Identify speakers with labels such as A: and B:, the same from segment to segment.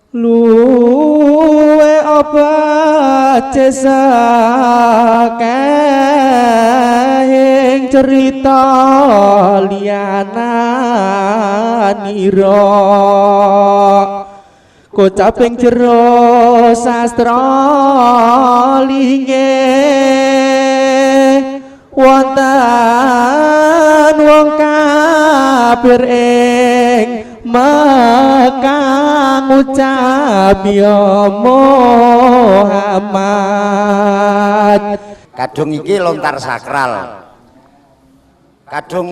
A: luwe obat cesakeng cerita liyananira kocaping jero sastra linge wonten wong kafir ing Mekah ngucap ya Muhammad.
B: Kadung iki lontar sakral. Kadung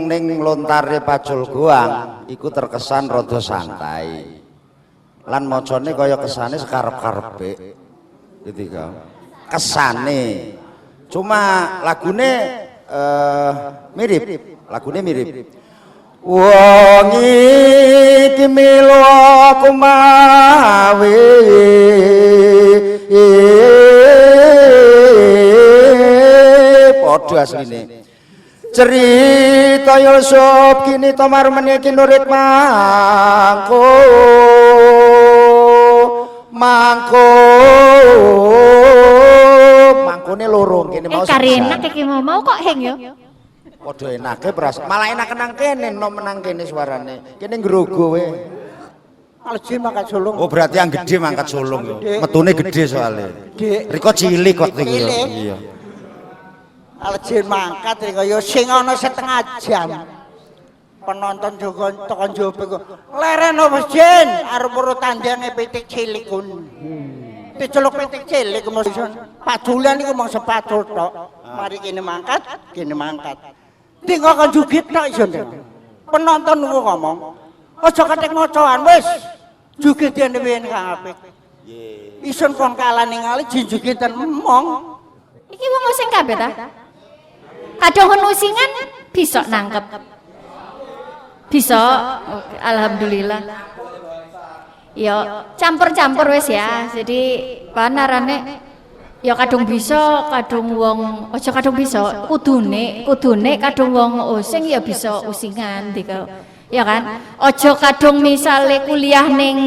B: ning lontare Pacul Goang iku terkesan rada santai. Lan macane kaya kesane sekarep-karepe. Gitu kan. Kesane. Cuma lagune mirip, lagune mirip. Wong iki milo aku mawi padha asline. Cerita Yusuf kini tomar meniki nurit mangko mangkone loro kene mau
C: Karena iki mau kok heng yo.
B: Padha enake pras, malah enak nang kene nom menang kene suarane. Kene ngrogo we.
D: Aljin mangkat sulung.
B: Oh berarti yang gede mangkat sulung yo. Metune gede soalnya. Riko cilik kok iki. Iya.
D: Aljin mangkat riko yo sing ana setengah jam. Penonton juga tekan jobe kok. Lereno Mas Jin arep urut tandinge pitik cilik kun. Diceluk pitik cilik mesti padulan iku mung sepatu tok. Mari kene mangkat, kene mangkat. Tinggal kan jugit tak iso. Penonton niku ngomong, aja ketek mocoan wis. Jugit dene wen kang apik. Nggih. Ison kon kalah ningali jinjugitan mong.
C: Iki wong sing kabeh ta? Kadang usingan bisa nangkep. Bisa, alhamdulillah. Ya campur-campur wis ya. Jadi panarane ya kadung bisa, kadung wong aja kadung bisa, kudune kadung wong using ya bisa usingan dika. Ya kan? Aja kadung misale kuliah ning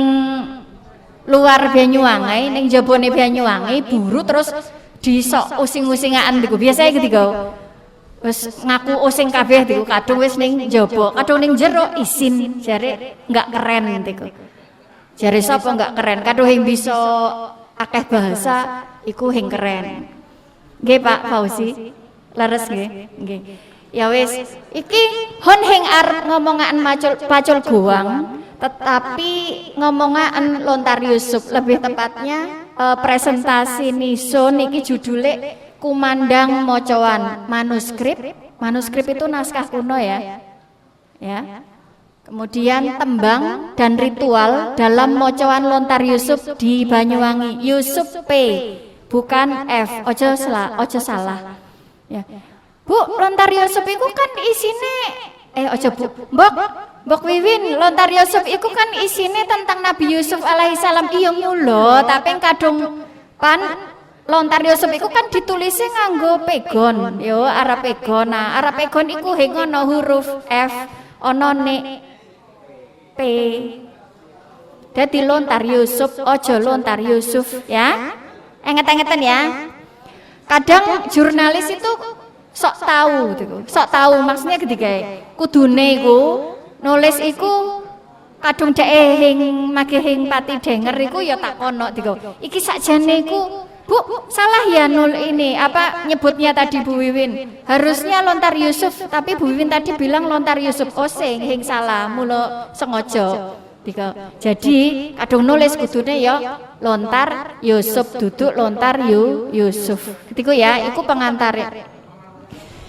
C: luar Banyuwangi, ning jabone Banyuwangi buru terus disok using-usingan diku. Biasane ketika wis ngaku using kabeh diku kadung wis ning jaba, kadung ning jero isin jare enggak keren diku. Jare sapa enggak keren? Kadung yang bisa akeh bahasa iku hing keren. Nggih Pak Fauzi, leres nggih. Nggih. Ya wis, iki hon hing arep ngomongan Pacul Goang, tetapi ngomongan Lontar Yusuf lebih tepatnya presentasi niso niki judule Kumandang Mocoan manuskrip. Manuskrip itu naskah kuno ya. Ya. Kemudian tembang dan ritual dalam mocoan Lontar Yusuf di Banyuwangi. Yusuf P, bukan F. Ojo salah. Ya. Bu, Lontar Yusuf itu kan isine ojo Bu. Mbok Wiwin, Lontar Yusuf itu kan isine tentang Nabi Yusuf alaihissalam. Iya mulo, tapi kadung pan Lontar Yusuf itu kan ditulisnya nganggo pegon. Yo, arah pegon. Nah, arah pegon iku hing ana huruf F, ana nek P. Dadi Lontar Yusuf, ojo Lontar Yusuf ya. Inget-ingeten ya. Kadang jurnalis itu sok tahu maksudnya ketika kudune iku nulis iku kadung dhek hing mage hing pati denger iku ya tak kono digo. Iki sakjane iku Bu, salah ya nul ini apa nyebutnya tadi Bu Wiwin. Harusnya Lontar Yusuf, tapi Bu Wiwin tadi bilang Lontar Yusuf. Oh sing salah, mulo sengaja. Jadi kadung nulis kudune ya Lontar Yusuf duduk Lontar Yusuf. Ketiku ya, iku pengantar.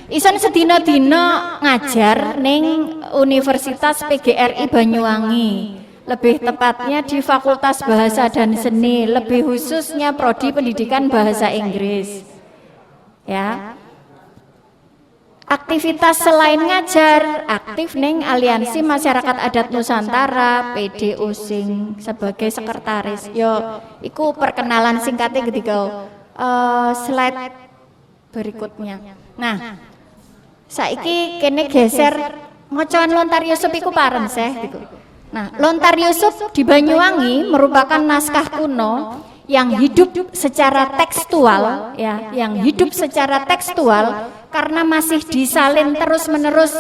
C: Ison sedina-dina ngajar ning Universitas PGRI Banyuwangi. Lebih tepatnya di Fakultas Bahasa dan Seni, lebih khususnya prodi Pendidikan Bahasa Inggris. Ya. Aktivitas selain ngajar, aktif ning Aliansi Masyarakat Adat Nusantara, PD Using sebagai sekretaris. Yo, iku perkenalan singkatnya ketika slide berikutnya. Nah, saiki kene geser mocoan Lontar Yusuf iku parem seh. Nah, Lontar Yusuf di Banyuwangi merupakan naskah kuno yang hidup secara tekstual, ya, yang hidup secara tekstual karena masih disalin terus-menerus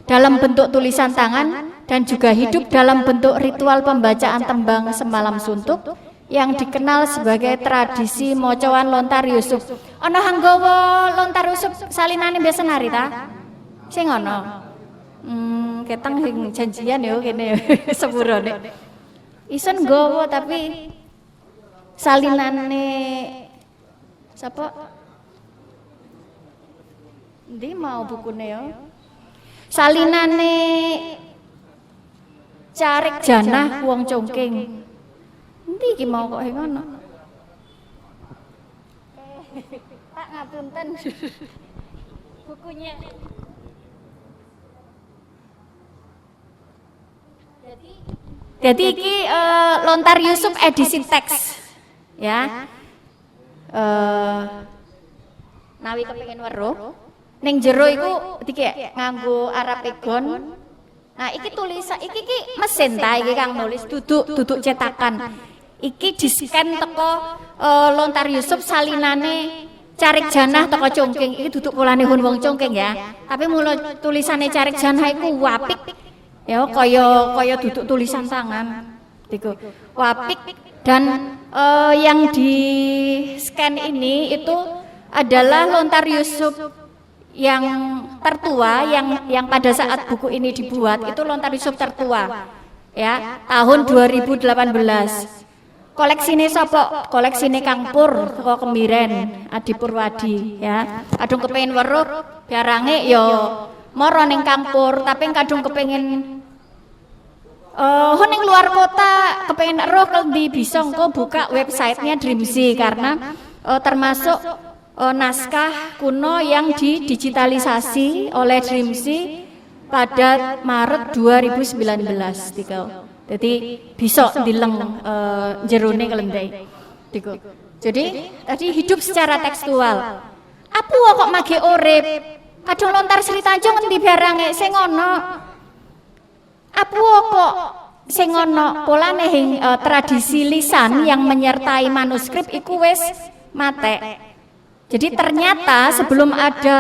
C: dalam bentuk tulisan tangan dan juga hidup dalam bentuk ritual pembacaan tembang semalam suntuk yang dikenal sebagai tradisi mocoan Lontar Yusuf. Ana hanggawa Lontar Yusuf salinane biasa nari ta? Sing ana. Ketang sing janjian yo kene sepurone. Isen nggawa tapi salinane sapa? Ndi mau bukune yo? Salinane Carik Janah wong Congking. Endi iki mau kok ngono? Pak ngapunten. Bukunya. Jadi iki Lontar Yusuf edisi teks. Ya. Nawi kepengin weruh. Ning jero iku dikek nganggo Arapegon. Nah, iki tulisan iki mesin ta iki kang nulis duduk cetakan. Iki di-scan teko Lontar Yusuf salinane Carik Janah teko Congking. Iki duduk polane wong Congking ya. Tapi mula tulisane Carik Janah iku wapik. Ya kaya duduk tulisan tangan. Iku wapik dan yang di-scan ini itu adalah Lontar Yusuf yang tertua yang pada saat buku ini dibuat itu Lontar Yusuf tertua ya tahun 2018. Koleksine sapa? Koleksine Kang Pur saka Kemiren Adi Purwadi ya. Kadung kepengin weruh barange ya mara ning Kang Pur, tapi kadung kepengin ning luar kota kepengin weruh kendi bisa engko buka websitenya Dreamsy karena termasuk naskah kuno yang didigitalisasi oleh Dreamsy pada Maret 2019 tiga. Jadi bisa dileng jerone kelendai. Jadi tadi hidup secara tekstual. Apa kok mage urip? Kadung Lontar Sri Tanjung endi barange sing ana? Apa kok sing ana polane tradisi lisan yang menyertai manuskrip iku wis matek. Jadi ternyata sebelum ada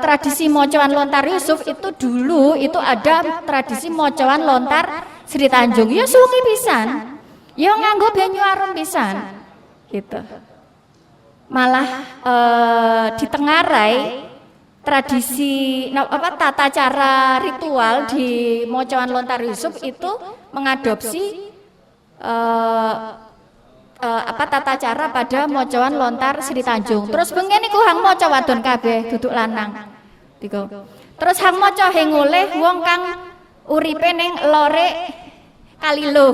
C: tradisi mocoan Lontar Yusuf itu dulu itu ada tradisi mocoan Lontar Sri Tanjung. Ya suwi pisan. Ya nganggo banyu arum pisan. Gitu. Malah ditengarai tradisi tata cara ritual di mocoan Lontar Yusuf itu mengadopsi tata cara pada mocoan Lontar Sri Tanjung. Terus bengi niku hang maca wadon kabeh duduk lanang. Terus hang maca oleh wong kang uripe ning lore Kalilo.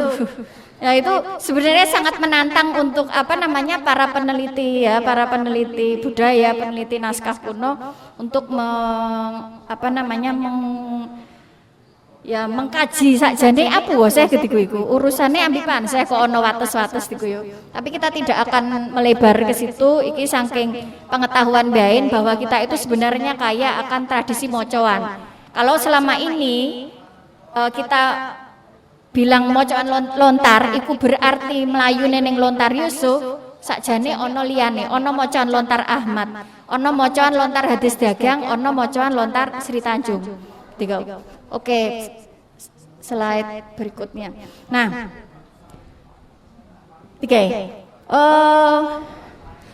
C: Ya itu sebenarnya sangat menantang untuk para peneliti ya, para peneliti budaya, peneliti naskah kuno untuk mengkaji sakjane apa saya ketiku iku urusannya ambipan saya kok ono wates-wates diku yo. Tapi kita tidak akan melebar ke situ iki saking pengetahuan bain bahwa kita itu sebenarnya kaya akan tradisi mocoan. Kalau selama ini kita bilang mocoan lontar iku berarti melayu ning Lontar Yusuf, sakjane ono liyane, ono mocoan Lontar Ahmad, ono mocoan Lontar Hadis Dagang, ono mocoan Lontar Sri Tanjung. Oke, slide berikutnya. Nah,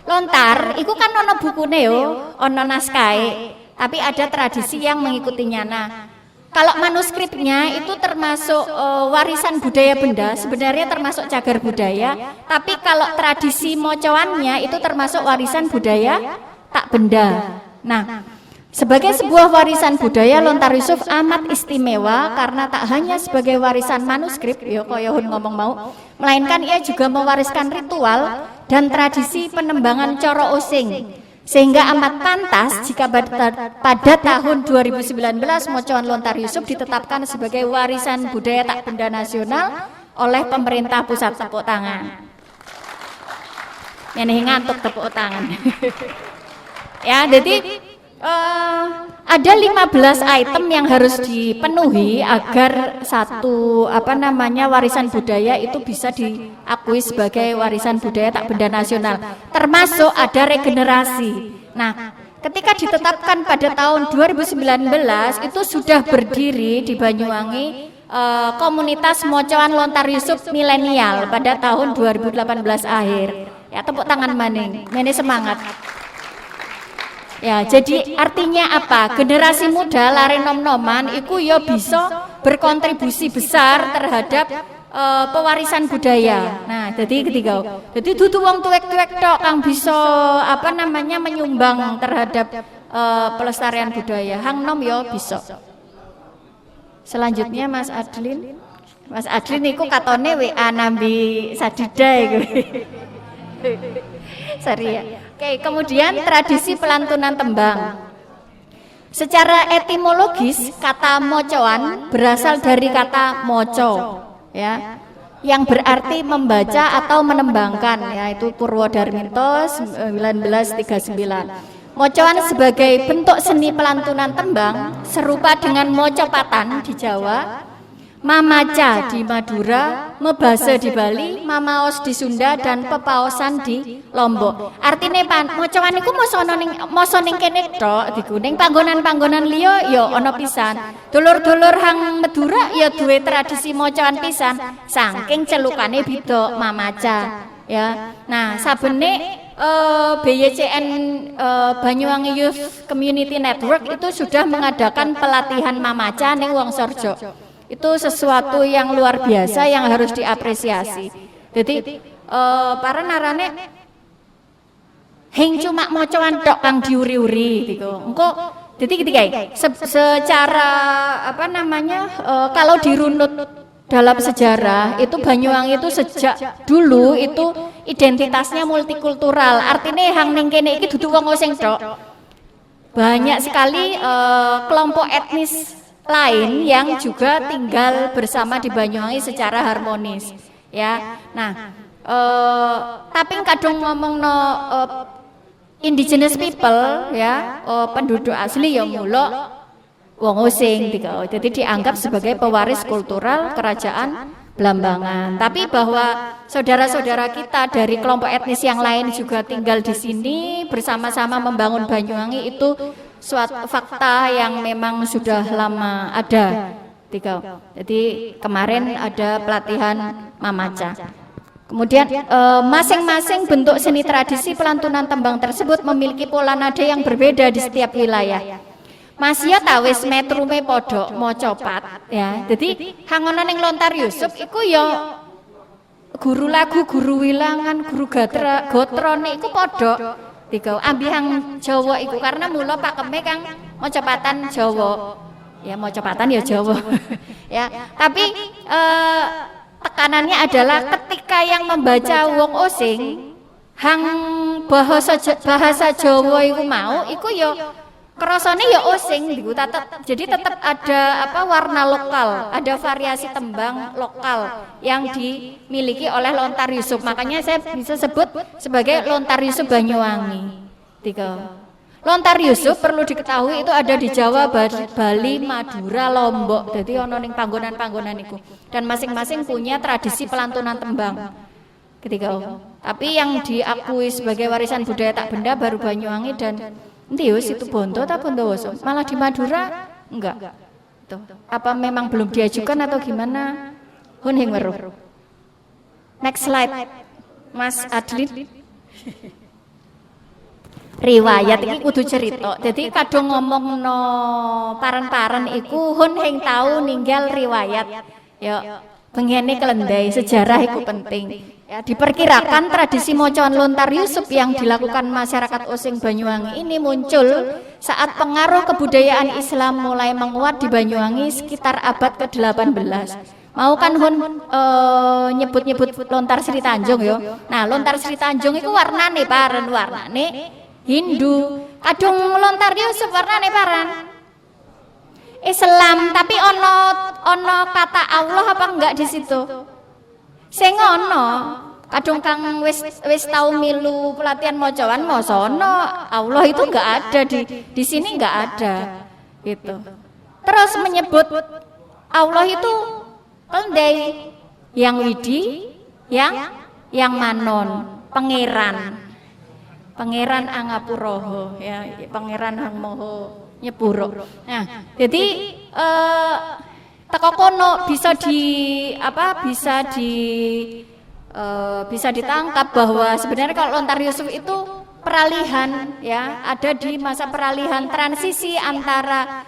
C: lontar, itu kan ono bukune yo, ono naskahe, tapi ada tradisi yang mengikutinya. Nah, kalau manuskripnya itu termasuk warisan budaya benda, sebenarnya termasuk cagar budaya. Tapi kalau tradisi mocoannya itu termasuk warisan budaya tak benda. Nah, sebagai sebuah warisan budaya, Lontar Yusuf amat istimewa karena tak hanya sebagai warisan manuskrip, ya kaya ngomong mau, melainkan ia juga mewariskan ritual dan tradisi penembangan coro osing. Sehingga amat pantas jika pada tahun 2019 mocoan Lontar Yusuf ditetapkan sebagai warisan budaya tak benda nasional oleh pemerintah pusat. Tepuk tangan. Ini ngantuk tepuk tangan. Ya, jadi Ada 15 item yang harus dipenuhi agar satu warisan budaya itu bisa diakui sebagai warisan budaya tak benda nasional. Termasuk ada regenerasi. Nah, ketika ditetapkan pada tahun 2019 itu sudah berdiri di Banyuwangi komunitas Mocoan Lontar Yusuf milenial pada tahun 2018 akhir. Ya, tepuk tangan maning. Ini semangat. Ya, jadi artinya apa? Generasi muda lare nom-noman iku ya bisa berkontribusi besar terhadap pewarisan budaya. Nah, jadi ketiga. Jadi dudu wong tuwek-tuwek tok kang bisa menyumbang terhadap pelestarian budaya. Hang nom ya bisa. Selanjutnya Mas Adlin. Mas Adlin iku katone WA nambi Sadida iku. Sorry ya. Oke, kemudian tradisi pelantunan tembang. Secara etimologis, kata mocoan berasal dari kata moco, ya, yang berarti membaca atau menembangkan, yaitu Purwodarminto 1939. Mocoan sebagai bentuk seni pelantunan tembang serupa dengan mocopatan di Jawa, mamaca di Madura, mebase di Bali, mamaos di Sunda, dan pepaosan di Lombok. Artinya mocoan iku moso ning kene tok diku ning panggonan-panggonan liya ya ana pisan. Dulur-dulur hang Madura ya duwe tradisi mocoan pisan saking celukane beda mamaca, ya. Nah, sabene BYCN Banyuwangi Youth Community Network itu sudah mengadakan pelatihan mamaca ning Wongsorjo. Itu sesuatu yang luar biasa yang harus diapresiasi. Jadi para narane hing cuma mocoan tok kang diuri-uri gitu. Engko jadi ketika secara kalau dirunut dalam sejarah itu Banyuwangi itu sejak dulu itu identitasnya multikultural. Artinya hang ning kene iki dudu wong osing tok. Banyak sekali kelompok etnis lain yang juga tinggal bersama di Banyuwangi secara harmonis, ya. Nah, tapi kadang ngomong indigenous people, ya, penduduk asli yang mula wong osing, jadi dianggap sebagai pewaris kultural kerajaan Blambangan. Tapi bahwa saudara-saudara kita dari kelompok etnis yang lain juga tinggal di sini bersama-sama membangun Banyuwangi itu suatu fakta yang memang sudah lama ada. Jadi kemarin ada pelatihan mamaca. Kemudian masing-masing bentuk seni tradisi pelantunan tembang tersebut memiliki pola nada yang berbeda di setiap wilayah. Masya tawis metrume podok mocopat, ya. Jadi hangonan yang Lontar Yusuf iku ya guru lagu, guru wilangan, guru gotrone iku podok. Ambihang Jawa iku karena mula pakeme kang mocopatan Jawa. Ya mocopatan ya Jawa. Ya, tapi tekanannya adalah ketika yang membaca wong osing hang bahasa Jawa iku mau iku ya kerasane ya osing gitu. Jadi tetap ada warna lokal, ada variasi tembang lokal yang dimiliki oleh Lontar Yusuf. Makanya saya bisa sebut sebagai Lontar Yusuf Banyuwangi. Lontar Yusuf perlu diketahui itu ada di Jawa, Bali, Madura, Lombok. Jadi ono ning panggonan-panggonan iku. Dan masing-masing punya tradisi pelantunan tembang. Tapi yang diakui sebagai warisan budaya tak benda baru Banyuwangi dan Ndius itu Bonto atau Bondowoso? Malah di Madura enggak. Tuh. Apa memang belum diajukan atau gimana? Hun hing weruh. Next slide, Mas Adlin. Riwayat iki kudu cerita. Jadi kadung ngomongno paran-paran iku hun hing tau ninggal riwayat. Ya, bengene kelendai sejarah itu penting. Ya, diperkirakan tradisi mocoan Lontar Yusuf yang dilakukan masyarakat osing Banyuwangi ini muncul saat pengaruh kebudayaan Islam mulai menguat di Banyuwangi sekitar abad ke-18. Mau kan hun nyebut-nyebut Lontar Sri Tanjung yo. Nah, Lontar Sri Tanjung itu warnane paran warnane Hindu. Kadung Lontar Yusuf warnane paran Islam, tapi ono kata Allah apa enggak di situ? Sing ono Kadung kang wis tau milu pelatihan mocoan mosono Allah itu enggak ada di sini enggak ada gitu. Terus menyebut Allah itu kendai yang widi, yang manon, pangeran Angapuroho ya, pangeran Hang Moho Nyepuro. Nah, jadi teko kono bisa ditangkap bahwa sebenarnya kalau Lontar Yusuf itu peralihan ya, ada di masa peralihan transisi antara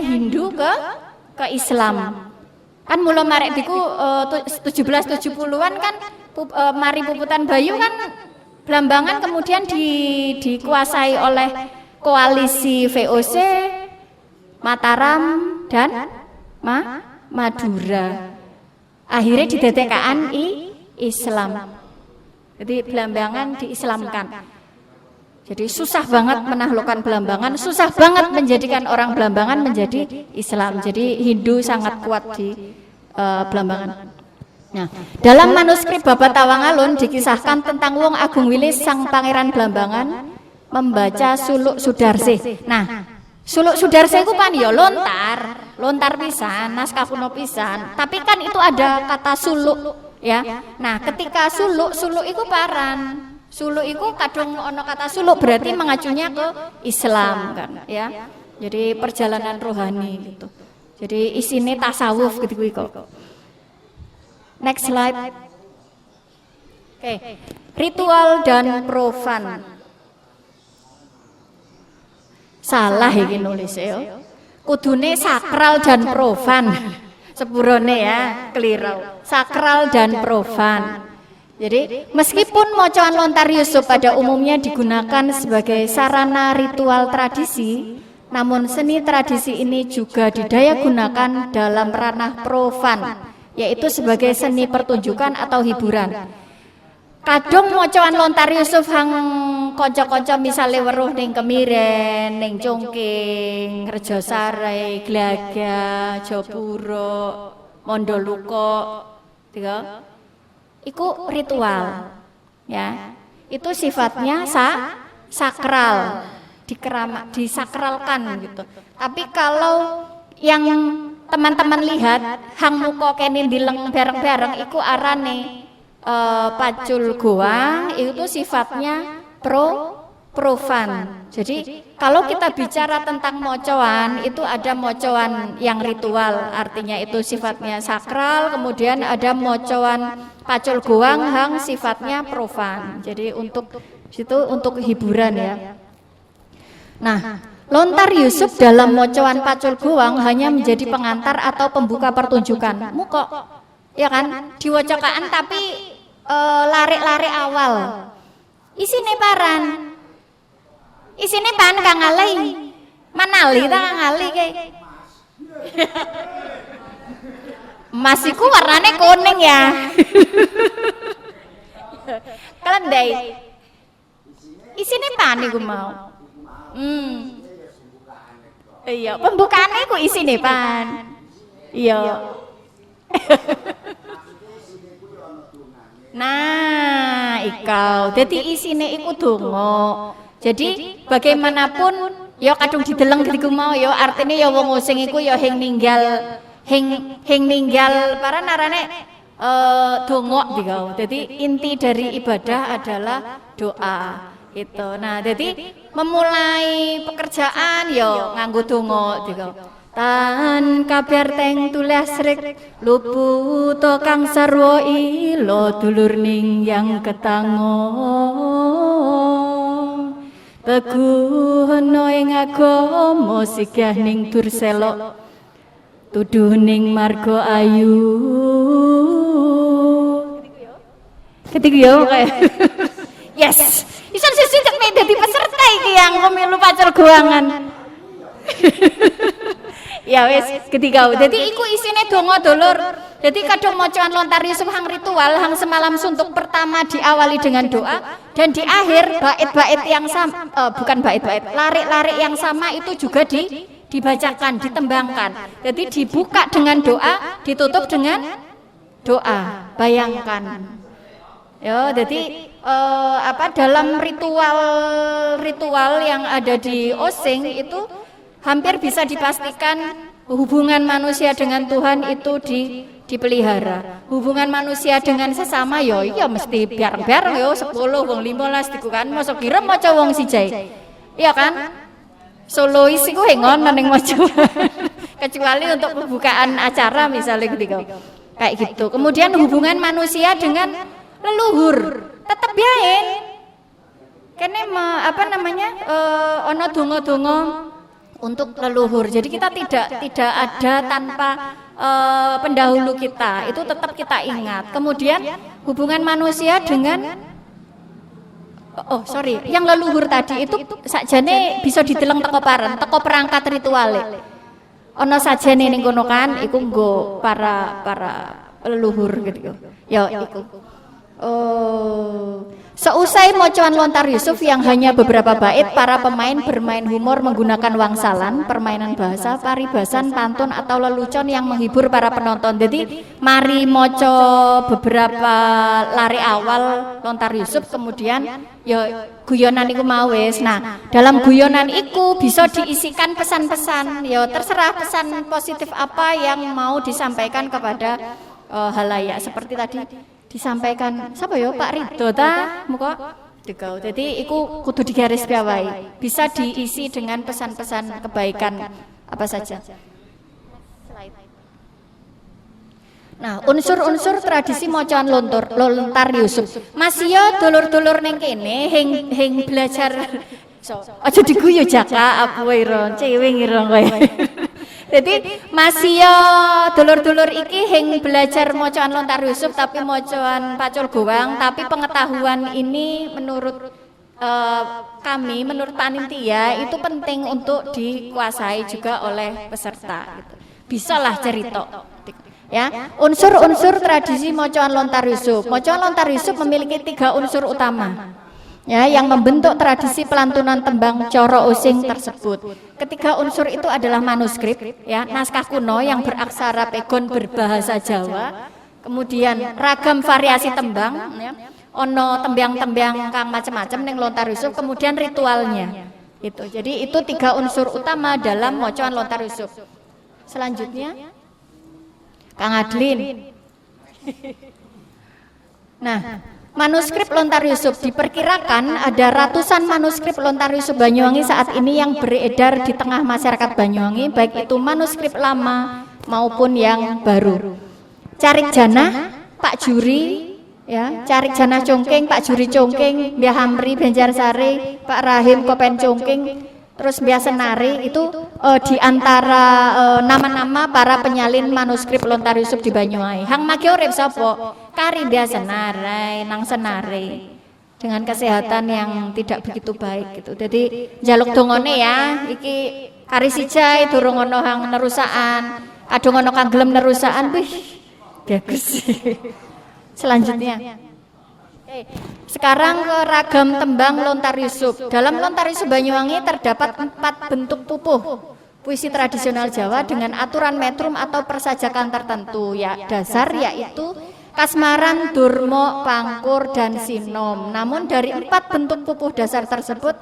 C: Hindu ke Islam. Kan mula marek diku 1770-an kan mari puputan Bayu kan Blambangan kemudian dikuasai oleh koalisi VOC, Mataram dan Madura. Akhirnya didadekkan Islam. Jadi Blambangan diislamkan. Jadi susah banget menaklukkan Blambangan, susah banget menjadikan orang Blambangan menjadi Islam. Jadi Hindu sangat kuat di Blambangan. Nah, dalam manuskrip Babat Tawangalun dikisahkan tentang Wong Agung Wilis sang Pangeran Blambangan membaca Suluk Sudarse. Nah, Suluk Sudarse itu kan ya lontar pisan, naskah kuno pisan. Tapi kan itu ada kata suluk ya. Nah, ketika suluk itu paran. Suluk itu kadung ono kata suluk berarti mengacunya ke Islam kan ya. Jadi perjalanan rohani gitu. Jadi isine tasawuf gitu kok. Next slide. Oke. Ritual dan profan. Salah iki nulis ya. Kudune sakral dan profan. Sepurone ya, keliru. Sakral dan profan. Jadi, meskipun mocoan Lontar Yusuf pada umumnya digunakan sebagai sarana ritual tradisi, namun seni tradisi ini juga didaya gunakan dalam ranah profan, yaitu sebagai seni pertunjukan atau hiburan. Kadung mocoan Lontar Yusuf hang kanca-kanca misale weruh ning Kemiren, ning Congking, Rejosare, Glaga, Jopuro, Mondoluko, tiga. Iku ritual, ya. Itu sifatnya sakral, disakralkan gitu. Tapi kalau yang teman-teman lihat hang muka kene dileng bareng-bareng, iku arane pacul goang, itu sifatnya profan. Jadi kalau kita bicara tentang mocoan, itu ada mocoan yang ritual, artinya itu sifatnya sakral, kemudian ada mocoan pacul goang hang sifatnya profan. Jadi untuk hiburan ya. Nah, Lontar Yusuf dalam mocoan pacul goang hanya menjadi pengantar atau pembuka pertunjukan. Muko, ya kan? Diwacakaan tapi lare-lare awal. Isine paran. Isine pan kang alai. Manali ta kang ali kae. Emas iku warnane kuning ya. Kelendai. Isine pan iku mau. Iya, pembukaane iku isine pan. Iya. Nah, ikau. Jadi isine iku donga. Jadi bagaimanapun ya kadung dideleng gitu mau ya artinya ya wong sing iku ya hing ninggal para narane donga dikau. Jadi inti dari ibadah adalah doa gitu. Nah, jadi memulai pekerjaan ya nganggo donga dikau. Tan kabar teng tulas rek luputo kang sarwa ilo dulur ning yang ketango teguhno ing agama sigah ning Durselo tuduh ning marga ayu ketiku yo yes iso sesithik nek dadi peserta iki yang pemilu pacul goangan. Ya wis ketiga. Jadi iku isine donga dulur. Jadi kadung mocoan Lontar Yusuf hang ritual hang semalam suntuk pertama diawali dengan doa dan di akhir bait-bait yang sama bukan bait-bait, larik-larik yang sama itu juga dibacakan, ditembangkan. Jadi dibuka dengan doa, ditutup dengan doa. Bayangkan. Ya, jadi dalam ritual yang ada di Osing itu hampir bisa dipastikan hubungan manusia dengan Tuhan itu dipelihara. Hubungan manusia dengan sesama yo iya mesti bareng-bareng yo 10 wong 15 diku kan mosok kira maca wong sijai. Iya kan? Solois iku ngono ning maca. Kecuali untuk pembukaan acara misalnya gitu. Kayak gitu. Kemudian hubungan manusia dengan leluhur tetap biain. Kene ono donga-donga untuk leluhur. Jadi kita tidak ada tanpa pendahulu kita. Itu tetap kita ingat. Kemudian hubungan manusia dengan yang leluhur tadi itu sakjane bisa dideleng teko perangkat rituale. Ono sajane ning kono kan iku nggo para leluhur gitu. Ya iku. Seusai mocoan lontar Yusuf yang hanya beberapa bait, para pemain bermain humor menggunakan wangsalan, permainan bahasa, paribasan, pantun atau lelucon yang menghibur para penonton. Jadi mari moco beberapa lari awal lontar Yusuf, kemudian ya guyonan iku mau wis. Nah, dalam guyonan iku bisa diisikan pesan-pesan. Ya terserah pesan positif apa yang mau disampaikan kepada halayak. Seperti tadi disampaikan siapa ya Pak Ridho ta muka dikau. Jadi iku kudu digaris bawahi. Bisa diisi dengan pesan-pesan kebaikan apa saja. Nah, unsur-unsur tradisi mocoan lontar Yusuf. Masih ya dulur-dulur ning kene hing belajar. Aja diguyu jaka apa ira cewek ngira kowe. Jadi masih ya dulur-dulur iki hing belajar mocoan lontar Yusuf tapi mocoan pacul gowang, tapi pengetahuan ini menurut kami, menurut panitia itu penting untuk dikuasai juga oleh peserta gitu. Bisalah cerita. Ya, unsur-unsur tradisi mocoan lontar Yusuf. Mocoan lontar Yusuf memiliki 3 unsur utama. Ya, yang membentuk tradisi pelantunan tembang coro Osing tersebut. Ketiga unsur itu adalah manuskrip, ya, naskah kuno yang beraksara pegon berbahasa Jawa. Kemudian ragam variasi tembang, ya, ono tembang-tembang kang macam-macam ning lontar Yusuf. Kemudian ritualnya, itu. Jadi itu 3 unsur utama dalam mocoan lontar Yusuf. Selanjutnya, Kang Adlin. Nah, manuskrip lontar Yusuf diperkirakan ada ratusan manuskrip lontar Yusuf Banyuwangi saat ini yang beredar di tengah masyarakat Banyuwangi, baik itu manuskrip lama maupun yang baru. Carik Janah, Pak Juri, ya, Carik Janah Congking, Pak Juri Congking, Mbah Hamri Banjarsari, Pak Rahim Kopen Congking, terus Mbah Senari itu di antara nama-nama para penyalin manuskrip lontar Yusuf di Banyuwangi. Hang magi urip sapa? Kari Mbah Senari, nang Senari. Dengan kesehatan yang tidak begitu baik gitu. Jadi njaluk dongone ya, iki kari sijai durung ono hang nerusaan, kadung ono kang gelem nerusaan, wih. Bagus. Selanjutnya. Sekarang ke ragam tembang lontar Yusuf. Dalam lontar Yusuf Banyuwangi terdapat 4 bentuk pupuh puisi tradisional Jawa dengan aturan metrum atau persajakan tertentu. Ya, dasar yaitu kasmaran, durmo, pangkur, dan sinom. Namun dari 4 bentuk pupuh dasar tersebut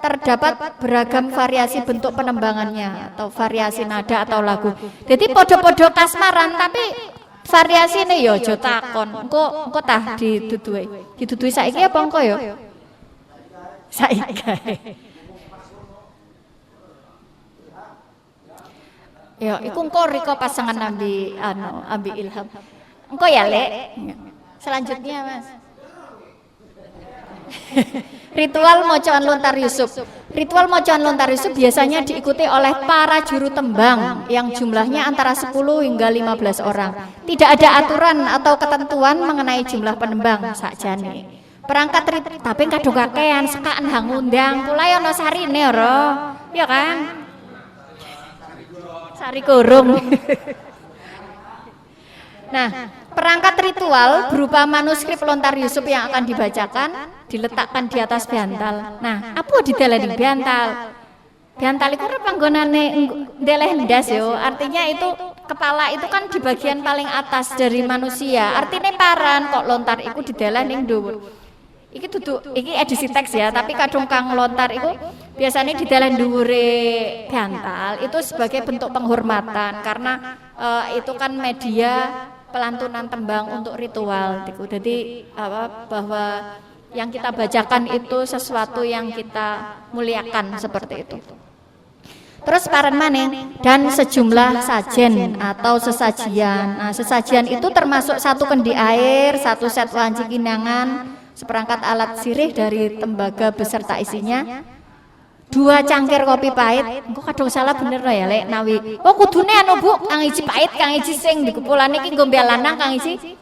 C: terdapat beragam variasi bentuk penembangannya atau variasi nada atau lagu. Jadi podo-podo kasmaran tapi variasi ini ya aja takon. Engko tah didudui saiki apa engko ya? Saiki. Ya, iku engko riko pasangan ambi ilham. Engko ya, Lek. Selanjutnya, Mas. Ritual mocoan lontar Yusuf. Ritual mocoan lontar Yusuf biasanya diikuti oleh para juru tembang yang jumlahnya antara 10 hingga 15 orang. Tidak ada aturan atau ketentuan mengenai jumlah penembang sakjane. Perangkat tapi kadung kakean sekaan hang undang, kula ana sarine ora. Ya kan? Sari kurung. Nah, perangkat ritual berupa manuskrip lontar Yusuf yang akan dibacakan diletakkan di atas bantal. Nah, apa di dalam bantal? Biantal iku panggonane ndeleh ndas yo. Artinya itu kepala itu kan di bagian paling atas dari manusia. Artinya paran kok lontar iku dideleh ning dhuwur. Iki duduk, iki edisi teks ya, tapi kadung kang lontar iku biasanya dideleh dhuwure biantal itu sebagai bentuk penghormatan karena itu kan media pelantunan tembang untuk ritual gitu. Jadi bahwa yang kita bacakan itu sesuatu yang kita muliakan seperti itu. Terus paran maning dan sejumlah sajen atau sesajian. Nah, sesajian itu termasuk satu kendi air, satu set wanci kinangan, seperangkat alat sirih dari tembaga beserta isinya, 2 cangkir kopi pahit. Engko kadung salah bener ya lek nawi. Oh kudune anu Bu, kang iji pahit, kang iji sing dikupulane iki nggo lanang, kang iji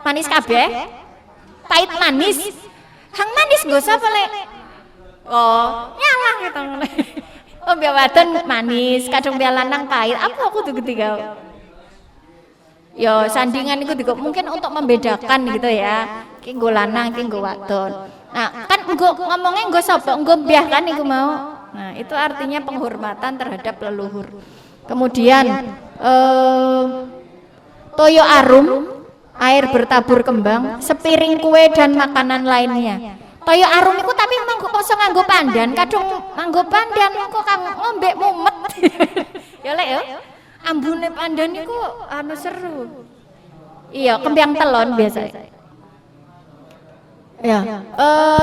C: manis kabeh. Pahit manis. Hang manis nggo sapa lek? Oh, nyalah gitu. Oh biar wadon manis, kadung biar lanang pahit. Apa aku tuh ketiga? Yo sandingan itu mungkin untuk membedakan gitu ya. Ki nggo lanang, ki nggo wadon. Nah, kan ngomongnya nggo sapa? Nggo mbiah kan iku mau. Nah, itu artinya penghormatan terhadap leluhur. Kemudian toyo arum, air bertabur kembang, sepiring kue dan makanan lainnya. Toyo arum iku tapi manggo kosong nganggo pandan, kadung nganggo pandan kok kang ngombe mumet. Ya lek ya. Ambune pandan iku anu seru. Iya, kembang telon biasa. Ya,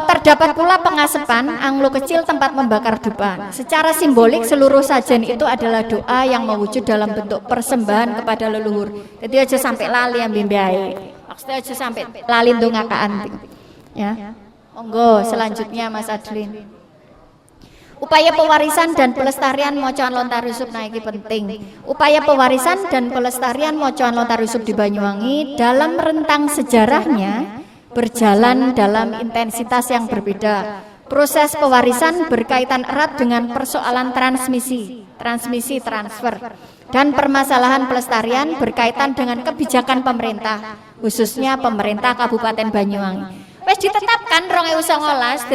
C: terdapat pula pengasepan, anglo kecil tempat membakar dupa. Secara simbolik seluruh sajen itu adalah doa yang mewujud dalam bentuk persembahan kepada leluhur. Jadi aja sampai lali ambil biaya. Maksudnya aja sampai lali ndongakaan. Ya, monggo selanjutnya Mas Adlin. Upaya pewarisan dan pelestarian mocoan lontar rusuk naiki penting. Upaya pewarisan dan pelestarian mocoan lontar rusuk di Banyuwangi dalam rentang sejarahnya berjalan dalam intensitas yang berbeda. Proses pewarisan berkaitan erat dengan persoalan transmisi transfer, dan permasalahan pelestarian berkaitan dengan kebijakan pemerintah, khususnya pemerintah Kabupaten Banyuwangi. Wes ditetapkan 2019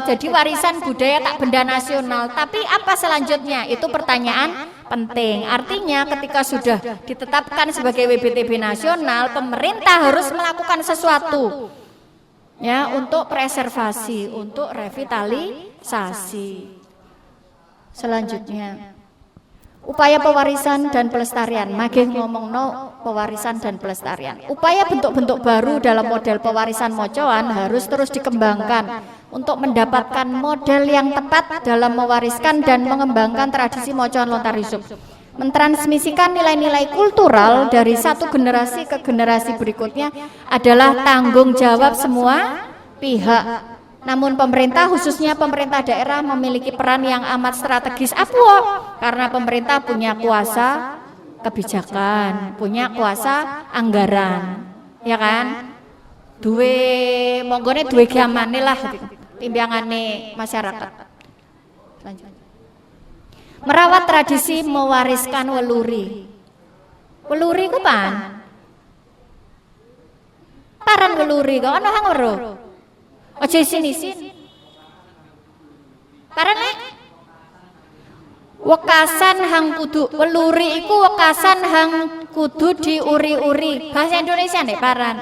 C: jadi warisan budaya tak benda nasional. Tapi apa selanjutnya? Itu pertanyaan penting. Artinya ketika sudah ditetapkan sebagai WBTB nasional, pemerintah harus melakukan sesuatu ya untuk preservasi, untuk revitalisasi. Selanjutnya upaya pewarisan dan pelestarian. Magih ngomongno pewarisan dan pelestarian. Upaya bentuk-bentuk baru dalam model pewarisan mocoan harus terus dikembangkan untuk mendapatkan model yang tepat dalam mewariskan dan mengembangkan tradisi mocoan lontar rusuk. Mentransmisikan nilai-nilai kultural dari satu generasi ke generasi berikutnya adalah tanggung jawab semua pihak. Namun pemerintah, khususnya pemerintah daerah, memiliki peran yang amat strategis. Karena pemerintah punya kuasa kebijakan, punya kuasa anggaran, ya kan? Monggone duwe gamane lah, timbangane masyarakat. Lanjut. Merawat tradisi mewariskan weluri. Weluri ku pan? Paran weluri kok ana hang weruh. Ojo isin-isin. Karena wekasan hang kudu weluri iku wekasan hang kudu diuri-uri. Bahasa Indonesia nek paran.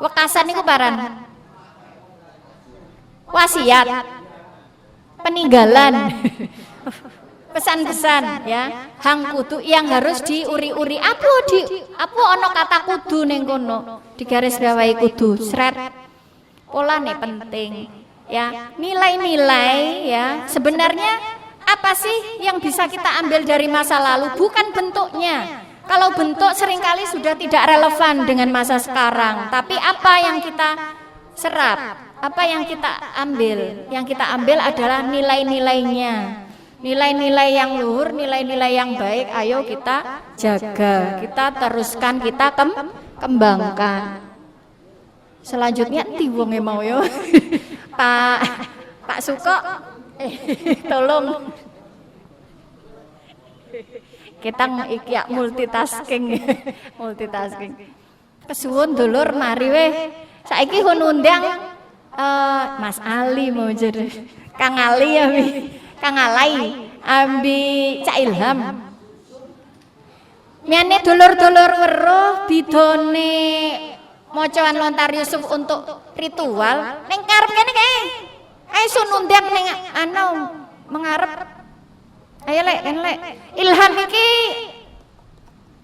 C: Wekasan iku paran. Wasiat. Peninggalan. Pesan-pesan ya. Hang kudu yang harus diuri-uri. Apa ana kata kudu ning kono? Digaris bawahi kudu. Sret. Polane penting ya, nilai-nilai ya. Sebenarnya apa sih yang bisa kita ambil dari masa lalu? Bukan bentuknya. Kalau bentuk seringkali sudah tidak relevan dengan masa sekarang. Tapi apa yang kita serap, apa yang kita ambil? Yang kita ambil adalah nilai-nilainya. Nilai-nilai yang luhur, nilai-nilai yang baik. Ayo kita jaga, kita teruskan, kita kembangkan. Selanjutnya ti wonge mau yo. Pak Suko tolong kita iki multitasking. Kesuwun dulur mari weh. Saiki kon undang Mas Ali mau jadi Kang Ali ambi Kang Alai ambi Cak Ilham. Miane dulur-dulur weruh bidone mocaan lontar Yusuf untuk ritual ning karep kene kae. Ayo sun undang ning anu mengarep. Ayo lek Ilham iki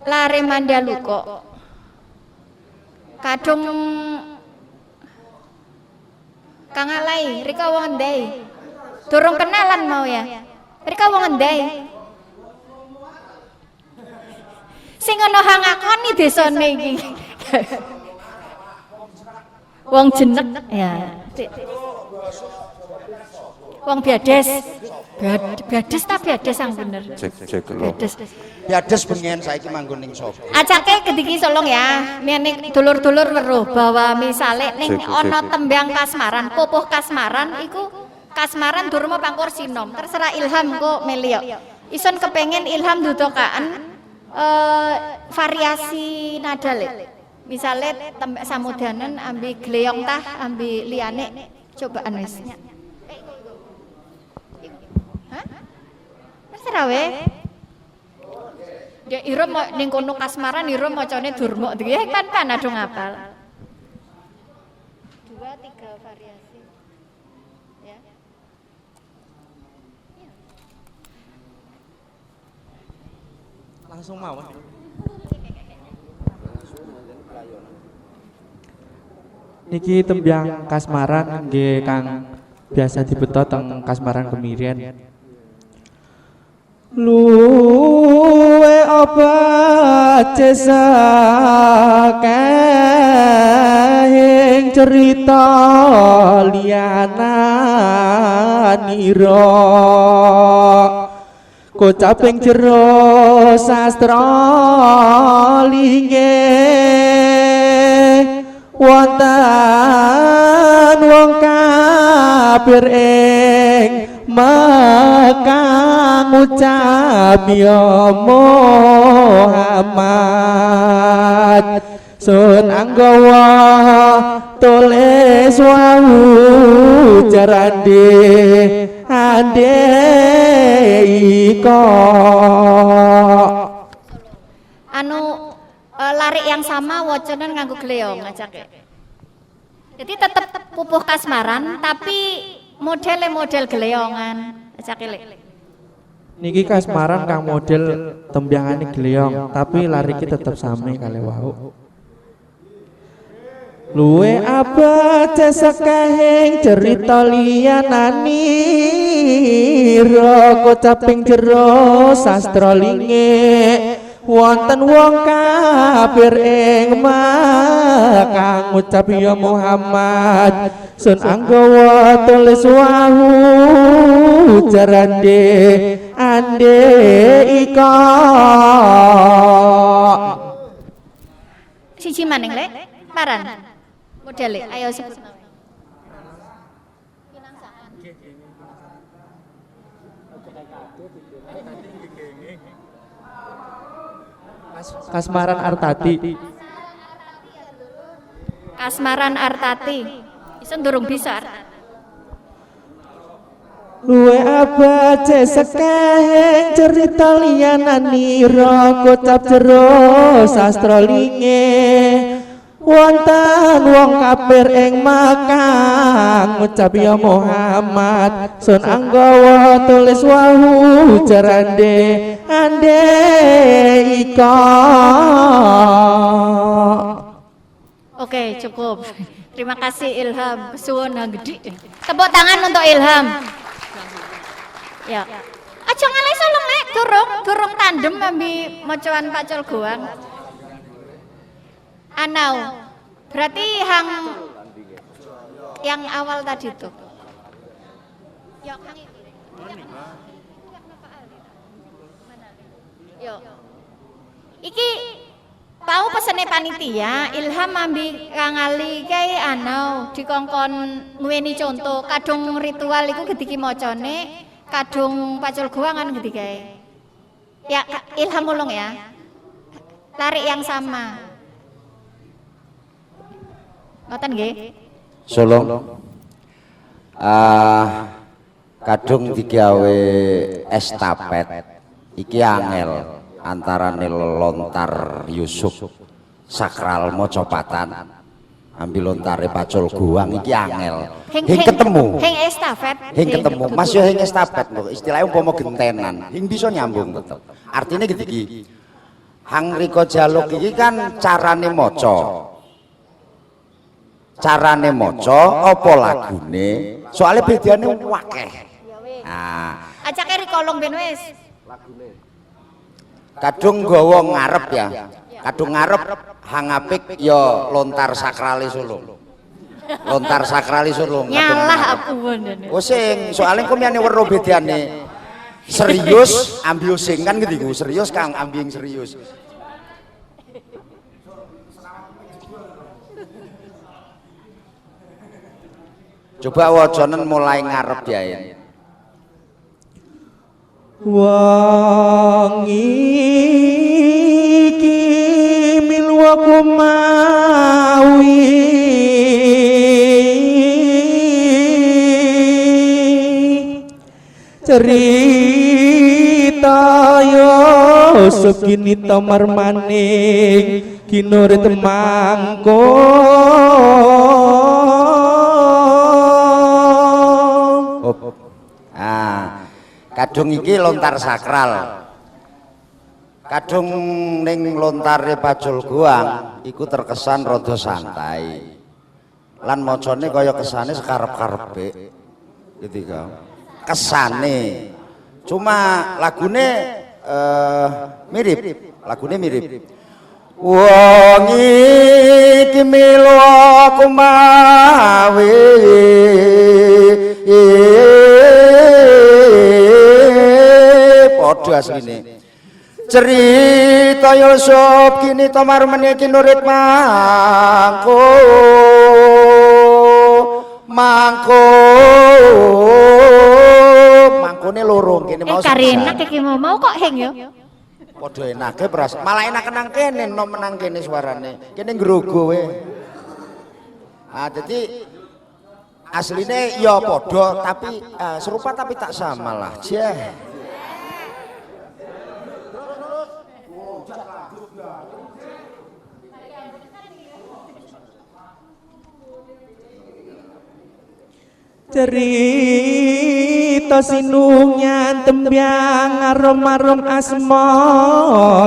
C: lare Mandaluka. Kadung Kang Alai, rika wong ndai. Durung kenalan mau ya. Rika wong ndai. Sing ana hang ngakoni desane iki. Wong jenek ya. Wong biades. Biades ta biades yang bener. Biades.
B: Biades bengen saiki manggon ning sapa?
C: Acake kediki solong ya. Mene dulur-dulur weruh bahwa misale ning ana tembang kasmaran, pupuh kasmaran iku kasmaran durma pangkur sinom. Terserah Ilham kok melio. Ison kepengen Ilham dudokaan variasi nada le. Misale tembak samudanan ambi gleyong tah ambi liyane cobaan wis. Hah? Terserah we. Ya ira ning kono kasmaran ira macane durma iki kan ado ngapal. 2-3 variasi. Ya.
A: Langsung mau. Niki tembang kasmaran nggih Kang biasa dibeto teng kasmaran kemirian. Luwe apa cesakeng cerita liyananira kocaping jero sastra linggih wonten wong kafir ing Mekah ngucap ya Muhammad sun anggawa tulis wau jarande ande iko
C: Anu larik yang sama wacanan nganggo gleong ngajake. Jadi tetap pupuh kasmaran tapi model gleongan ngajake lek.
A: Niki kasmaran kang model tembyangane gleong tapi lariki tetep sami kali wau. Luwe abad sekahing cerita liyananira kocaping jero sastra linge wonten wong kafir ing Makkah ngucap ya Muhammad sun anggawa tulis wahu jarande ande ika
C: Siji maning lek paran modele ayo sebut
A: Kasmaran Artati.
C: Kasmaran Artati. Isen durung bisa.
A: Luwe abad sekahing cerita liyananira kocap jero sastra linge wonten wong kafir ing Makkah ngucap ya Muhammad sun anggawa tulis wahu jarande ande ika.
C: Oke, cukup. Terima kasih Ilham. Suwun gede. Tepuk tangan untuk Ilham. Ya. Aja ngalih solong nek durung tandem ambi macoan Pak Colgoang. Anau. Berarti yang awal tadi tuh. Ya, hang itu. Yo. Iki tahu pesene panitia Ilham ambi Kang Ali kae anau dikongkon nguweni contoh kadung ritual iku gediki macane kadung pacul goangan gedhi kae. Ya Ilham ulung ya. Tarik yang sama. Ngoten nggih?
B: Solong kadung digawe estafet iki angel antarane lontar Yusuf sakral mocopatan ambil lontare pacul guang iki angel hing ketemu hing ketemu mas yo hing estafet istilahnya umpama gentenan hing bisa nyambung tetep artinya iki hang riko jaluk iki kan carane maca apa lagune soalnya bedane wakeh nah
C: acake rikolong ben wis
B: kadung gawa ngarep ya kadung ngarep hang apik ya lontar sakrali sulung
C: nyalah aku wondene
B: oh sing soalnya kumyane weruh bedane serius ambil sing kan gitu serius kang ambil serius coba wajanen mulai ngarep ya
A: wong iki milwa kumawi cerita Yusuf kini tamar maning kinurit mangko
B: kadung iki lontar sakral kadung ning lontare pacul guang iku terkesan rada santai lan macane kaya kesane sekarep-karepe gitu kan kesane cuma lagune mirip wong iki milo kumawi padha asline cerita Yusuf kini tomar meniki nurit mangkone loro kene mau
C: karenak iki mau kok heng yo
B: padha enake beras malah enak nang kene nom nang kene suarane kene ngrogo we dadi asline ya padha tapi serupa tapi tak sama lah jeh
A: cerita sinungan tembyang arom-arom asmara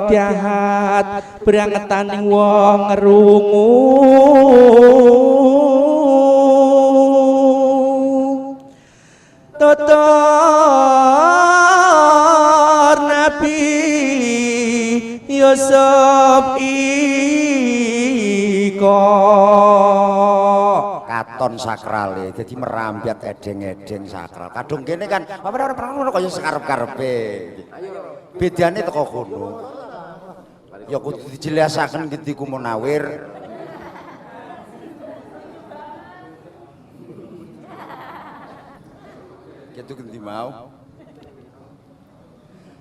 A: jahat berangetan wong ngerungu tutur Nabi Yusuf iko
B: katon sakral jadi merambiat edeng-edeng sakral kadung kene kan ora kaya sekarep-karepe bedane teko kono ya kudu dijelasaken gitu ku Munawir gitu ganti mau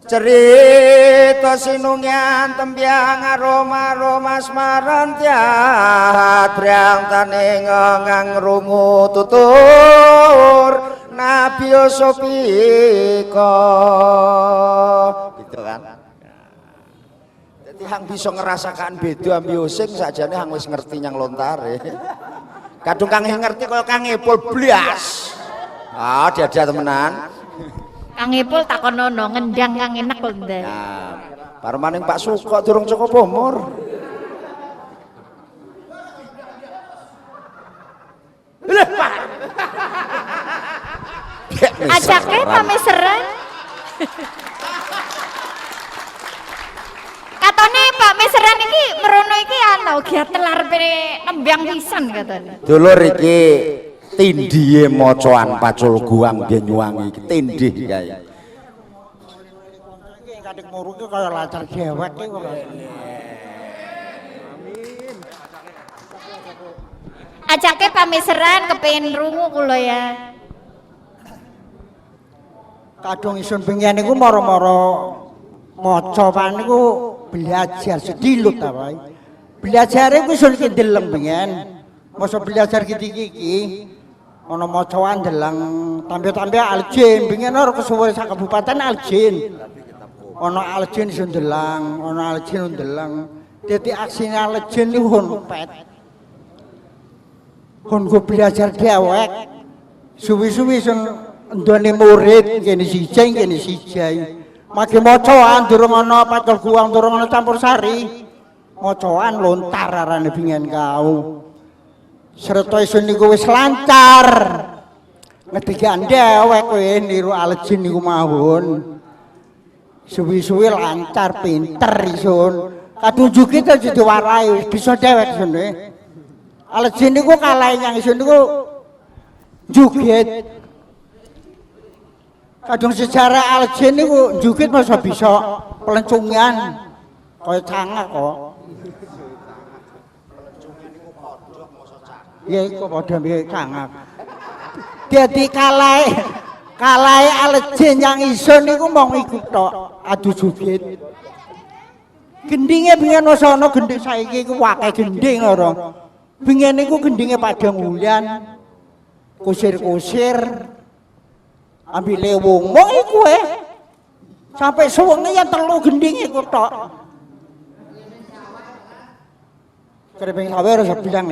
B: cerita sinungian tembyang aroma asmaran jahat priang tane ngang rungu tutur Nabi Yusuf iko gitu kan jadi hang bisa ngerasakan beda ambil sing sajane hang wis ngerti nyang lontare kadung kang ngerti kaya kang Epul blas dia temenan
C: Kang Ipul takonono ngendang kang enak lho ndek.
B: Nah, parmaning Pak Suko durung cukup umur. Lha, Pak.
C: Ajake pameseran. Katone Pak Meseran iki merono iki ana ugi telarpe nembang pisan katane.
B: Dulur iki tindhihe mocoan pacul guang Banyuwangi iki tindhih kae.
D: Iki kadek muru ki kaya lancar dewek ki kok.
C: Ajake pameseran kepengin rungu kula ya.
D: Kadung isun bengian niku mara-mara maca pan niku belajar sedilut ta wae. Belajare ku isun ki ndeleng bengian. Masa belajar iki ana maca ndelang tambe-tambe aljin bingen ora kesuwun sak kabupaten aljin ana aljin iso ndelang ana aljin ndelang dadi aksine aljin niku hon pet hon go belajar dewek suwi-suwi sun ndone murid kene sijai mage maca durung ana pacul guang durung ana campur sari macaan lontar arane bingen kau Serta isun niku wis lancar. Ngedikan dhewek kowe niru aljin niku mawon. Suwi-suwi lancar pinter isun. Katunjuke to diwarai bisa dhewek isun. Aljin niku kalah nyang isun niku juget. Kadung sejarah aljin niku juget masa bisa pelencungan kaya cangak kok. Ya iku padha mbek cangak. Dadi kalai aljin yang isun niku mung iku tok, adu juget. Gendinge bingen wis ana gending saiki iku akeh gending ora. Bingen niku gendinge padang wulan. Kusir-kusir. Ambile wong mung iku sampai suwenge ya telu gending iku tok. Kreping sawe ora bilang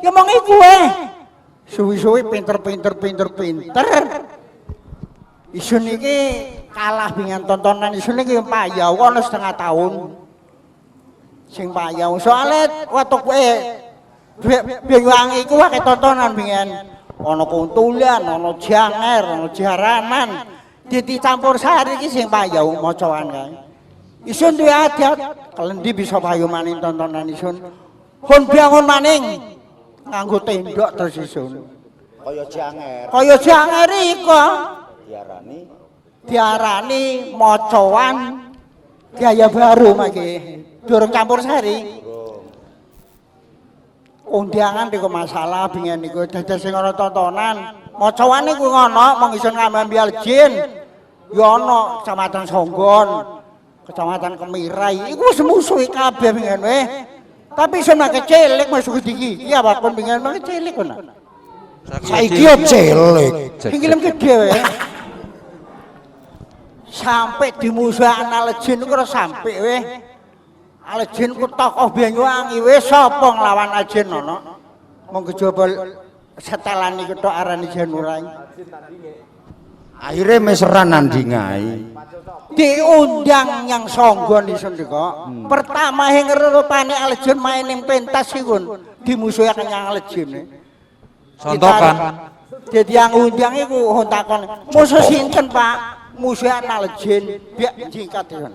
D: ya mong iku suwi-suwi pinter. Isun iki kalah dengan tontonan isun iki payau ana setengah tahun. Sing payau soalnya waktu kowe bingung iku akeh tontonan bingen. Ana kuntulan, ana janger, ana jaranan. Dicampur sari iki sing payau macaan kae. Isun duwe adat, kelendi bisa payu maning tontonan isun. Hon bangun maning. Nganggo tendok terus isun. Kaya janger iku. Diarani mocoan gaya baru maki. Durung campur sari. Undangan iku masalah bingen niku dados sing ana tontonan. Mocoan niku ngono mung isun ngambi aljin. Ya ana Kecamatan Songgon, Kecamatan Kemirai. Iku wis musuhi kabeh bingen Tapi isun mak cilik masuk gigi. Iya apa kon bingen mak cilik kon.
B: Saiki yo cilik.
D: Sing film gede Sampai dimusuhan aljin ku ora sampe Aljin ku tokoh Banyuwangi sapa nglawan aljin ana. Mung kejaba setelan iki tok arane Janurai.
B: Akhire meseran nandingai.
D: Diundang yang Songgon isun kok. Pertama yang ngerupane aljin main ning pentas iku dimusuhi kanyang aljin.
A: Contohkan.
D: Jadi yang undang iku takon, musuh sinten Pak? Musuh aljin, biak jingkat isun.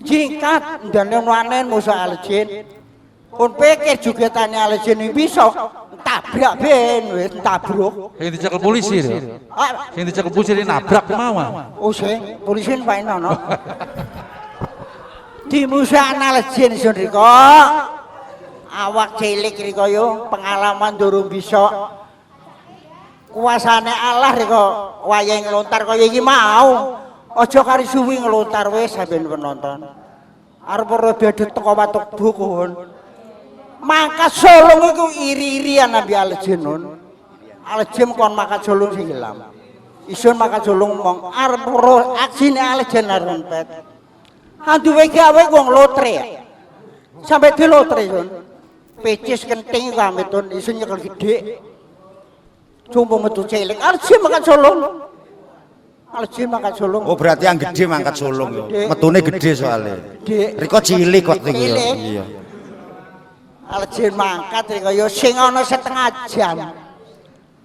D: Jingkat ndane wanen musuh aljin. Pun pikir jugetane aljin bisa tabrak ben tabruk.
A: Sing dicekel polisi lho. Sing dicekel polisi nabrak mawon.
D: Oh sing polisi pae ono. Di musuhan aljin isun riko. Awak cilik riko yo pengalaman durung bisa. Kuasane Allah riko wayahe nglontar kaya iki mau. Aja kari suwi nglontar wis sampeyan penonton. Arep ora badhe teko watuk bukuhun. Mangkat solong iku iri-irian nabi aljin nun. Aljin kon mangkat solong sing ilang. Isun mangkat solong mong arep ora aksine aljin arempet. Handuwe gawe wong lotre. Sampai di lotre sun. Pecis kenting kametun isun nyekel gede. Cuma metu cilik, aljin mangkat solong. Aljin mangkat solong.
B: Oh berarti yang gede mangkat solong yo. Metune gede soalnya. Riko cilik kok iki yo. Iya.
D: Aljin mangkat kaya sing ana setengah jam.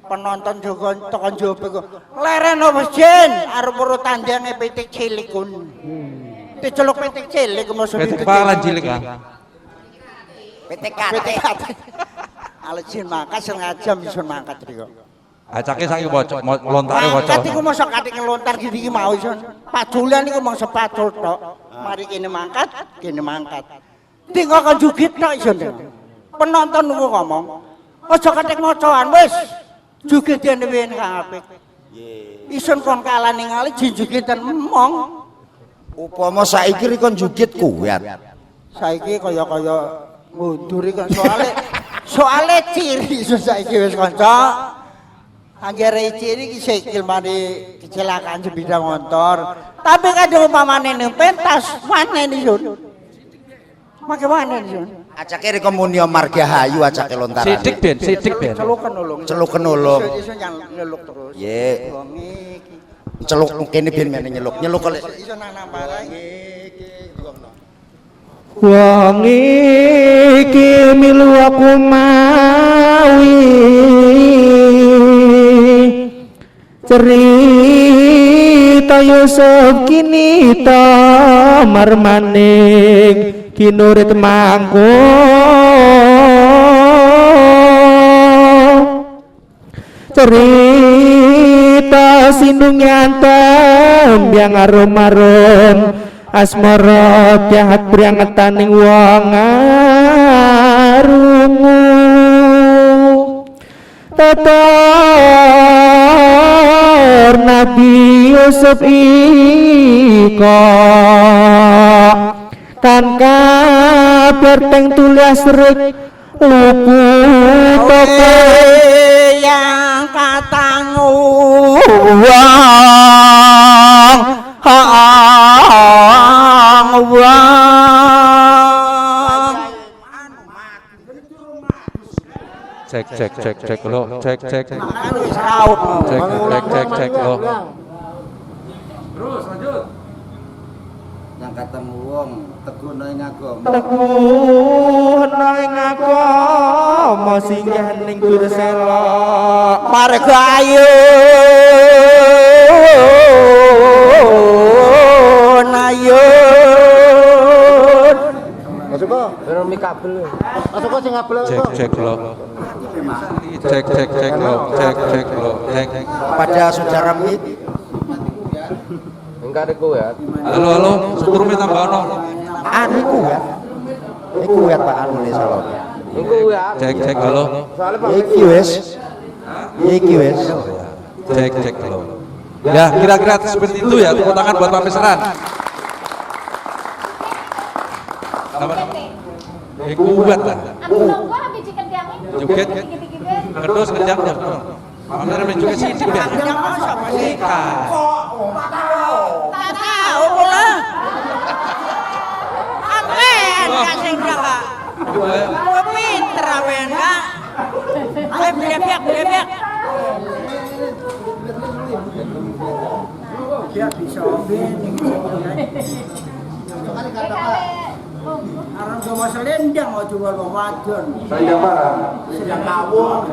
D: Penonton juga tekan jobe ku. Leren apa jin arep urut tandange pitik cilik kun. Diceluk pitik cilik mosok
A: Pitik palan cilik kan.
D: pitik Aljin mangkat setengah jam isun mangkat riko.
A: Acake saiki lontare
D: Mangkat
A: waca.
D: iku mosok katik ngelontar gini mau isun. Paculan iku mung sepacul tok. Mari kene mangkat, kene mangkat. Tinggal kan jugit tok isun. Penonton niku ngomong, aja katik mocoan wis. Jugit dene wen kang apik. Isun kon kalah ning ali jinjugitan mong.
B: Upama saiki riko jugit kuat.
D: Saiki kaya mundur iki soalé ciri isun saiki wis kanca. Anggere iki sikil mari kecelakaan sepeda motor. Tapi kadang umpamane ning pentas maneni Sun. Make maneni Sun.
B: Acake rekomunio Margahayu acake lontaran.
A: Sidik ben.
D: Celuken ulung.
B: Celuken ulung.
D: Iso nyeluk terus.
B: Ye.
D: Wong iki.
B: Celuk kene ben mene nyeluk. Nyeluk kok.
D: Iso nang nampara
A: Wong iki milu aku mawi cerita Yusuf kini tamar maning kinurit mangko cerita sinungan yang arum-arum asmara jahat priangetaning wong arungu tatar Nabi Yusuf iko kan kabar teng tulis rik luput toko
D: yang katangu
A: cek lo cek lo
B: Terus lanjut. Yang ketemu wong teguh ning agama.
A: teguh nang agama singgah ning Gursela
D: marga ayu nayun
E: Masuk kok, Romi kabel. Masuk kok sing kabel kok.
A: cek lo cek
B: Pada saudara mit
E: Enggak ada gue ya.
A: halo seturme tambahno
B: iku ya. Iku ya Pak anu ne salah.
E: Iku ya.
A: cek halo
E: Soalnya Pak
B: Iki wis. Iki wis.
A: cek lo ya kira-kira seperti itu ya, tepuk tangan buat Pak Mesran. Kuat lah joget terus ngejak Pamer menjuga sidik ya.
D: tak tahu pula amen kasih Kak gue pinter amen Kak ayo beliak dia bisa Arang sama selendang mau jual bang wadon.
E: Selendang apa?
D: Sedang kawung.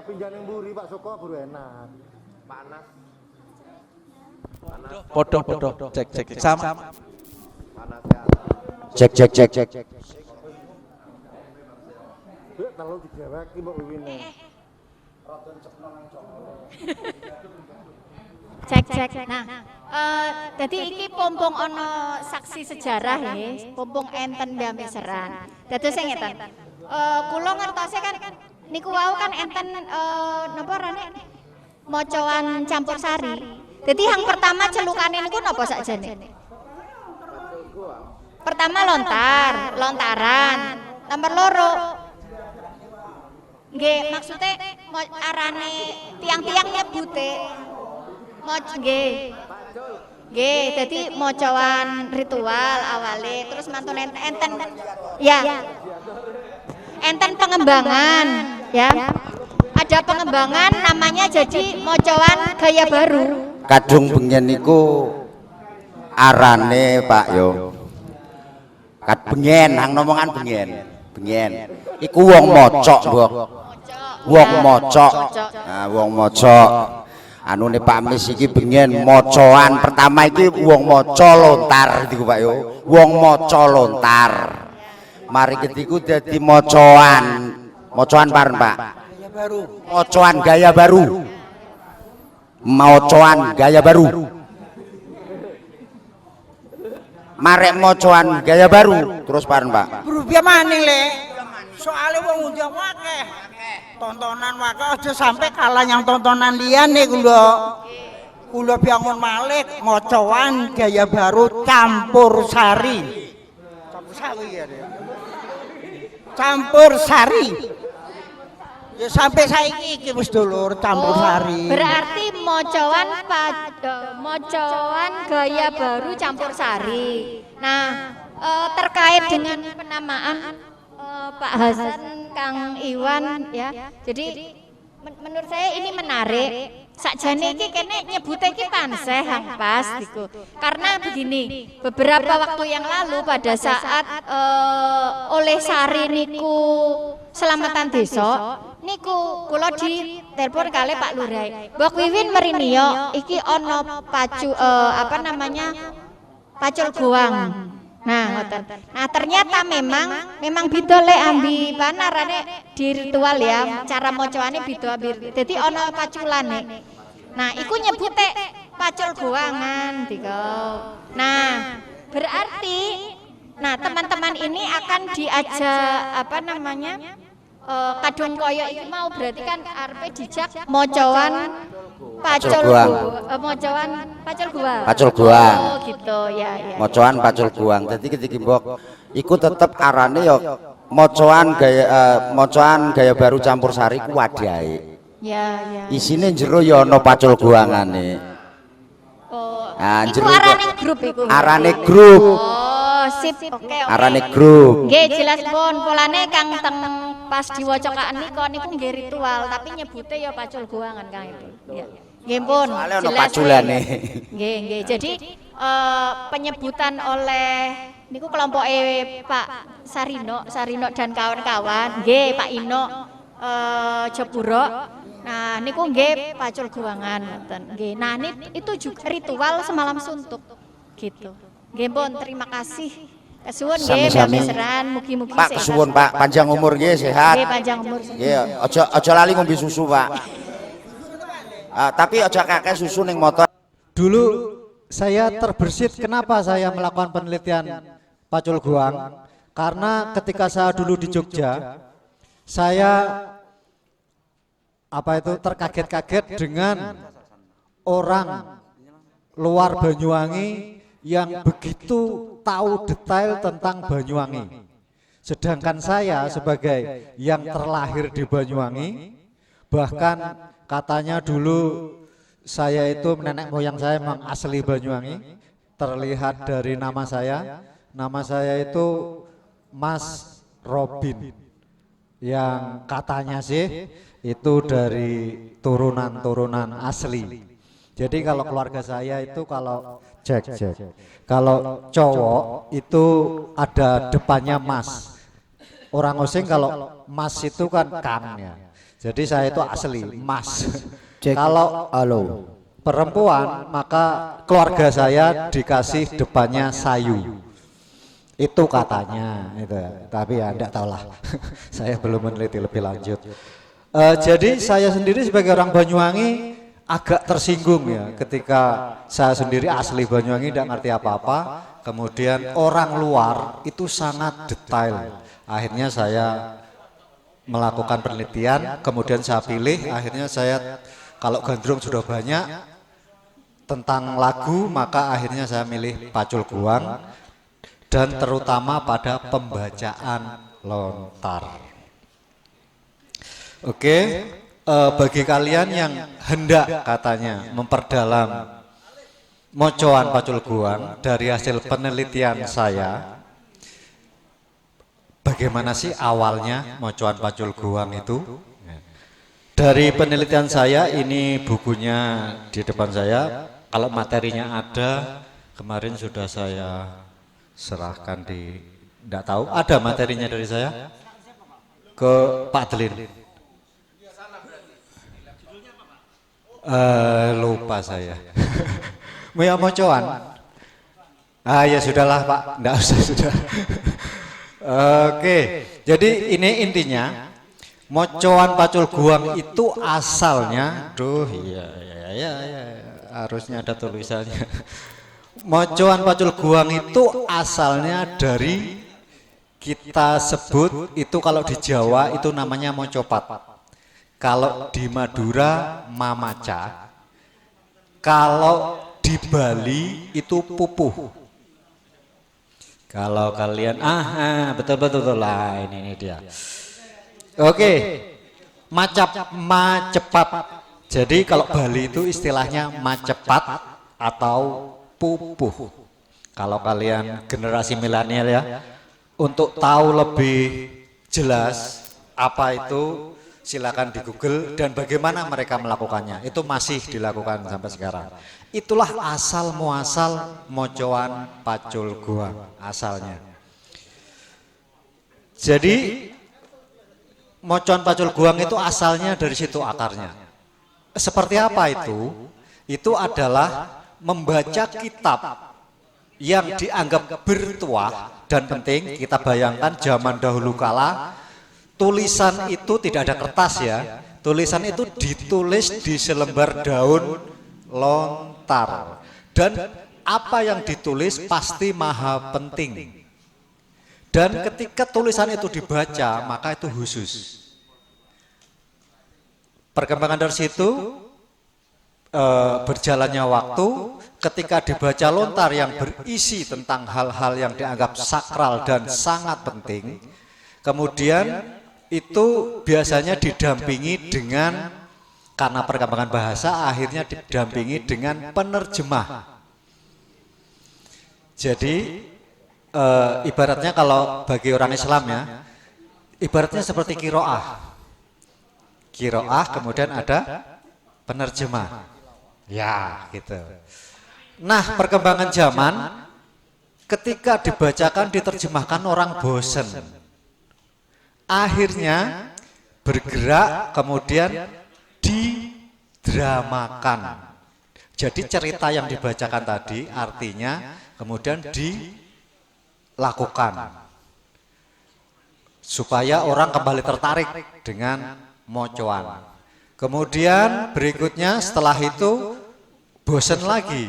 E: Pinjam yang buri Pak Soko buru enak. Panas.
A: Podo cek sama
E: Panas ya.
B: Cek.
E: Dek telu digewek iki mbok wiwine.
C: Cek. Nah, jadi iki pompong ono saksi sejarah ya, pompong enten Mbah Mesran. Dados sing ngeten. Kula ngertose kan niku wau kan enten napa rene mocoan campur sari. Jadi yang pertama celukane niku napa sakjane? Pertama lontaran. Nomor loro. Nggih, maksudnya arane tiang-tiang nyebute. Nggih. Nggih, dadi mocoan ritual awale, terus mantun enten ya. Enten pengembangan ya. Ada pengembangan namanya jadi mocoan gaya baru.
B: Kadung bengen niku arane Pak yo. Kat bengen, nang ngomongan bengen. Iku wong mocok, Mbok. Wong mocok. Nah, wong mocok. Anune Pak Mis iki bengen mocoan pertama iki wong maca lontar iku Pak yo. Wong maca lontar. Mari ketiku dadi mocoan. Mocoan paren Pak?
D: Gaya baru.
B: Mocoan gaya baru. Mocoan gaya baru. Marek mocoan gaya baru terus paren Pak?
D: Berubah maning le. Soalnya wong undang wakeh. Tontonan wakeh aja sampai kalah yang tontonan liyane kula bangun malih mocoan gaya baru campur sari. Campur sari ya. Campur sari. Ya sampai saiki iki wis dulur campur sari.
C: Berarti mocoan gaya baru campur sari. Nah, terkait dengan penamaan Pak Hasan, Kang Iwan ya. Jadi menurut saya ini menarik. Sakjane iki kene nyebute iki panseh hang pas diku. Karena begini, beberapa waktu yang lalu pada saat oleh Sari niku selamatan desa niku kula ditelepon kali Pak Lurah. Mbok Wiwin merinio iki ana pacul goang. Nah, ngoten. Nah, ternyata memang beda lek ambi panarane di ritual ya, cara mocoane beda ambi. Dadi ana paculane. Nah, iku nyebute pacul goangan dika. Nah, berarti teman-teman ini akan diajak kadung koyo iki mau berarti kan arepe dijak mocoan pacul goang.
B: Pacul goang.
C: Oh, gitu ya.
B: Mocoan pacul goang. Dadi ketika mbok iku tetep arane ya mocoan gaya baru campur sari ku wadahe.
C: Ya.
B: Isine jero ya ana pacul goangane.
C: Oh.
B: Nah,
C: Iku
B: jero
C: arane grup iku.
B: Arane grup.
C: Oh, sip. Oke.
B: Arane grup.
C: Nggih, jelas pun polane Kang teng pas diwacokaan niku nggih ritual, tapi nyebute ya pacul goangan Kang itu. Ya. Nggih pun.
B: Soale ana paculane.
C: Nggih. Jadi penyebutan oleh niku kelompoke Pak Sarino dan kawan-kawan, nggih Pak Ino Jepuro. Nah, niku nggih pacul goangan ngoten. Nggih. Nah, itu juga ritual semalam suntuk gitu. Nggih pun, terima kasih. Kesuwun nggih Mbak Seran, mugi-mugi sehat.
B: Pak kesuwun Pak, panjang umur nggih sehat.
C: Nggih, panjang umur.
B: Nggih, aja lali ngombe susu, Pak. Tapi aja kakek susu ning motor.
E: Dulu saya terbersit kenapa saya melakukan penelitian pacul goang, karena ketika saya dulu di Jogja, saya terkaget-kaget dengan orang luar Banyuwangi yang begitu tahu detail tentang Banyuwangi. Sedangkan saya sebagai yang terlahir di Banyuwangi, bahkan katanya dulu saya itu nenek moyang saya memang asli Banyuwangi, terlihat dari nama saya. Nama saya itu Mas Robin, yang katanya sih itu dari turunan asli. Jadi kalau keluarga saya itu kalau kalau cowok itu ada depannya Mas. Orang osing kalau Mas itu kan Kang ya. Jadi saya itu asli Mas. Kalau perempuan maka keluarga saya dikasih depannya Sayu. Itu katanya itu ya. Tapi ya enggak tahulah. Saya belum meneliti lebih lanjut. Jadi saya sendiri sebagai orang Banyuwangi agak tersinggung ya ketika saya sendiri asli Banyuwangi tidak ngerti apa-apa, kemudian orang luar itu sangat detail. Akhirnya saya melakukan penelitian, kemudian saya pilih, akhirnya saya kalau gandrung sudah banyak tentang lagu, maka akhirnya saya milih pacul goang. dan terutama pada pembacaan lontar. Oke, bagi kalian yang hendak katanya memperdalam mocoan pacul guang, dari hasil penelitian saya, bagaimana sih awalnya mocoan pacul guang itu? Dari penelitian saya, ini bukunya di depan saya. Kalau materinya ada, kemarin sudah saya serahkan di, tidak tahu, ada materinya dari saya ke Pak Delin. Lupa saya. Mau mocoan? Ya sudahlah Pak, tidak usah sudah. Oke, jadi ini intinya. Mocoan pacul guang itu asalnya, ya, harusnya ada tulisannya. Mocoan pacul guang itu asalnya dari, kita sebut itu kalau di Jawa itu namanya mocopat. Kalau di Madura mamaca. Kalau di Bali itu pupuh. Kalau kalian betul lah, ini dia. Oke, macepat. Jadi kalau Bali itu istilahnya macepat atau pupuh. Kalau kalian generasi milenial ya, untuk tahu lebih jelas apa itu, silakan di Google dan bagaimana mereka melakukannya. Itu masih dilakukan sampai sekarang. Itulah asal muasal mocoan pacul guang asalnya. Jadi mocoan pacul guang itu asalnya dari situ akarnya. Seperti apa itu? Itu adalah membaca kitab yang dianggap bertuah dan penting. Kita bayangkan zaman dahulu kala, tulisan itu tidak ada kertas ya. Tulisan itu ditulis di selembar daun lontar. Dan apa yang ditulis pasti maha penting. Dan ketika tulisan itu dibaca, maka itu khusus. Perkembangan dari situ, berjalannya waktu, ketika dibaca lontar yang berisi tentang hal-hal yang dianggap sakral dan sangat penting, kemudian itu biasanya didampingi dengan, karena perkembangan bahasa, akhirnya didampingi dengan penerjemah. Jadi, ibaratnya kalau bagi orang Islam ya, ibaratnya seperti kiroah. Kiroah kemudian ada penerjemah. Ya, gitu. Nah, perkembangan zaman, ketika dibacakan, diterjemahkan, orang bosen. Akhirnya bergerak kemudian didramakan. Jadi cerita yang dibacakan tadi artinya kemudian dilakukan supaya orang kembali tertarik dengan mocoan. Kemudian berikutnya setelah itu bosen lagi.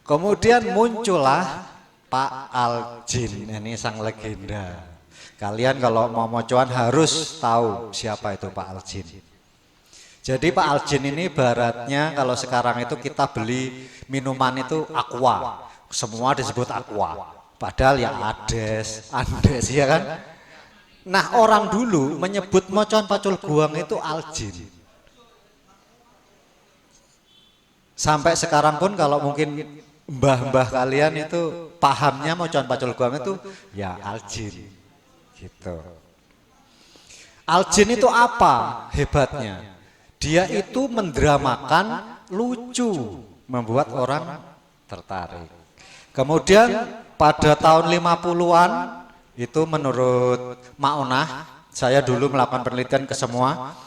E: Kemudian muncullah Pak Aljin, ini sang legenda. Kalian kalau mau mocoan harus tahu siapa itu Pak Aljin. Jadi Pak Aljin ini baratnya kalau sekarang itu kita beli minuman itu aqua, semua disebut aqua. Padahal ya Andes ya kan. Nah, orang dulu menyebut mocoan pacul guang itu Aljin. Sampai sekarang pun kalau mungkin mbah-mbah kalian itu pahamnya mocoan pacul guang itu ya Aljin. Gitu. Aljin itu apa hebatnya? Dia itu mendramakan lucu, membuat orang tertarik. Kemudian pada tahun 50-an itu menurut Maunah, saya dulu melakukan penelitian ke semua,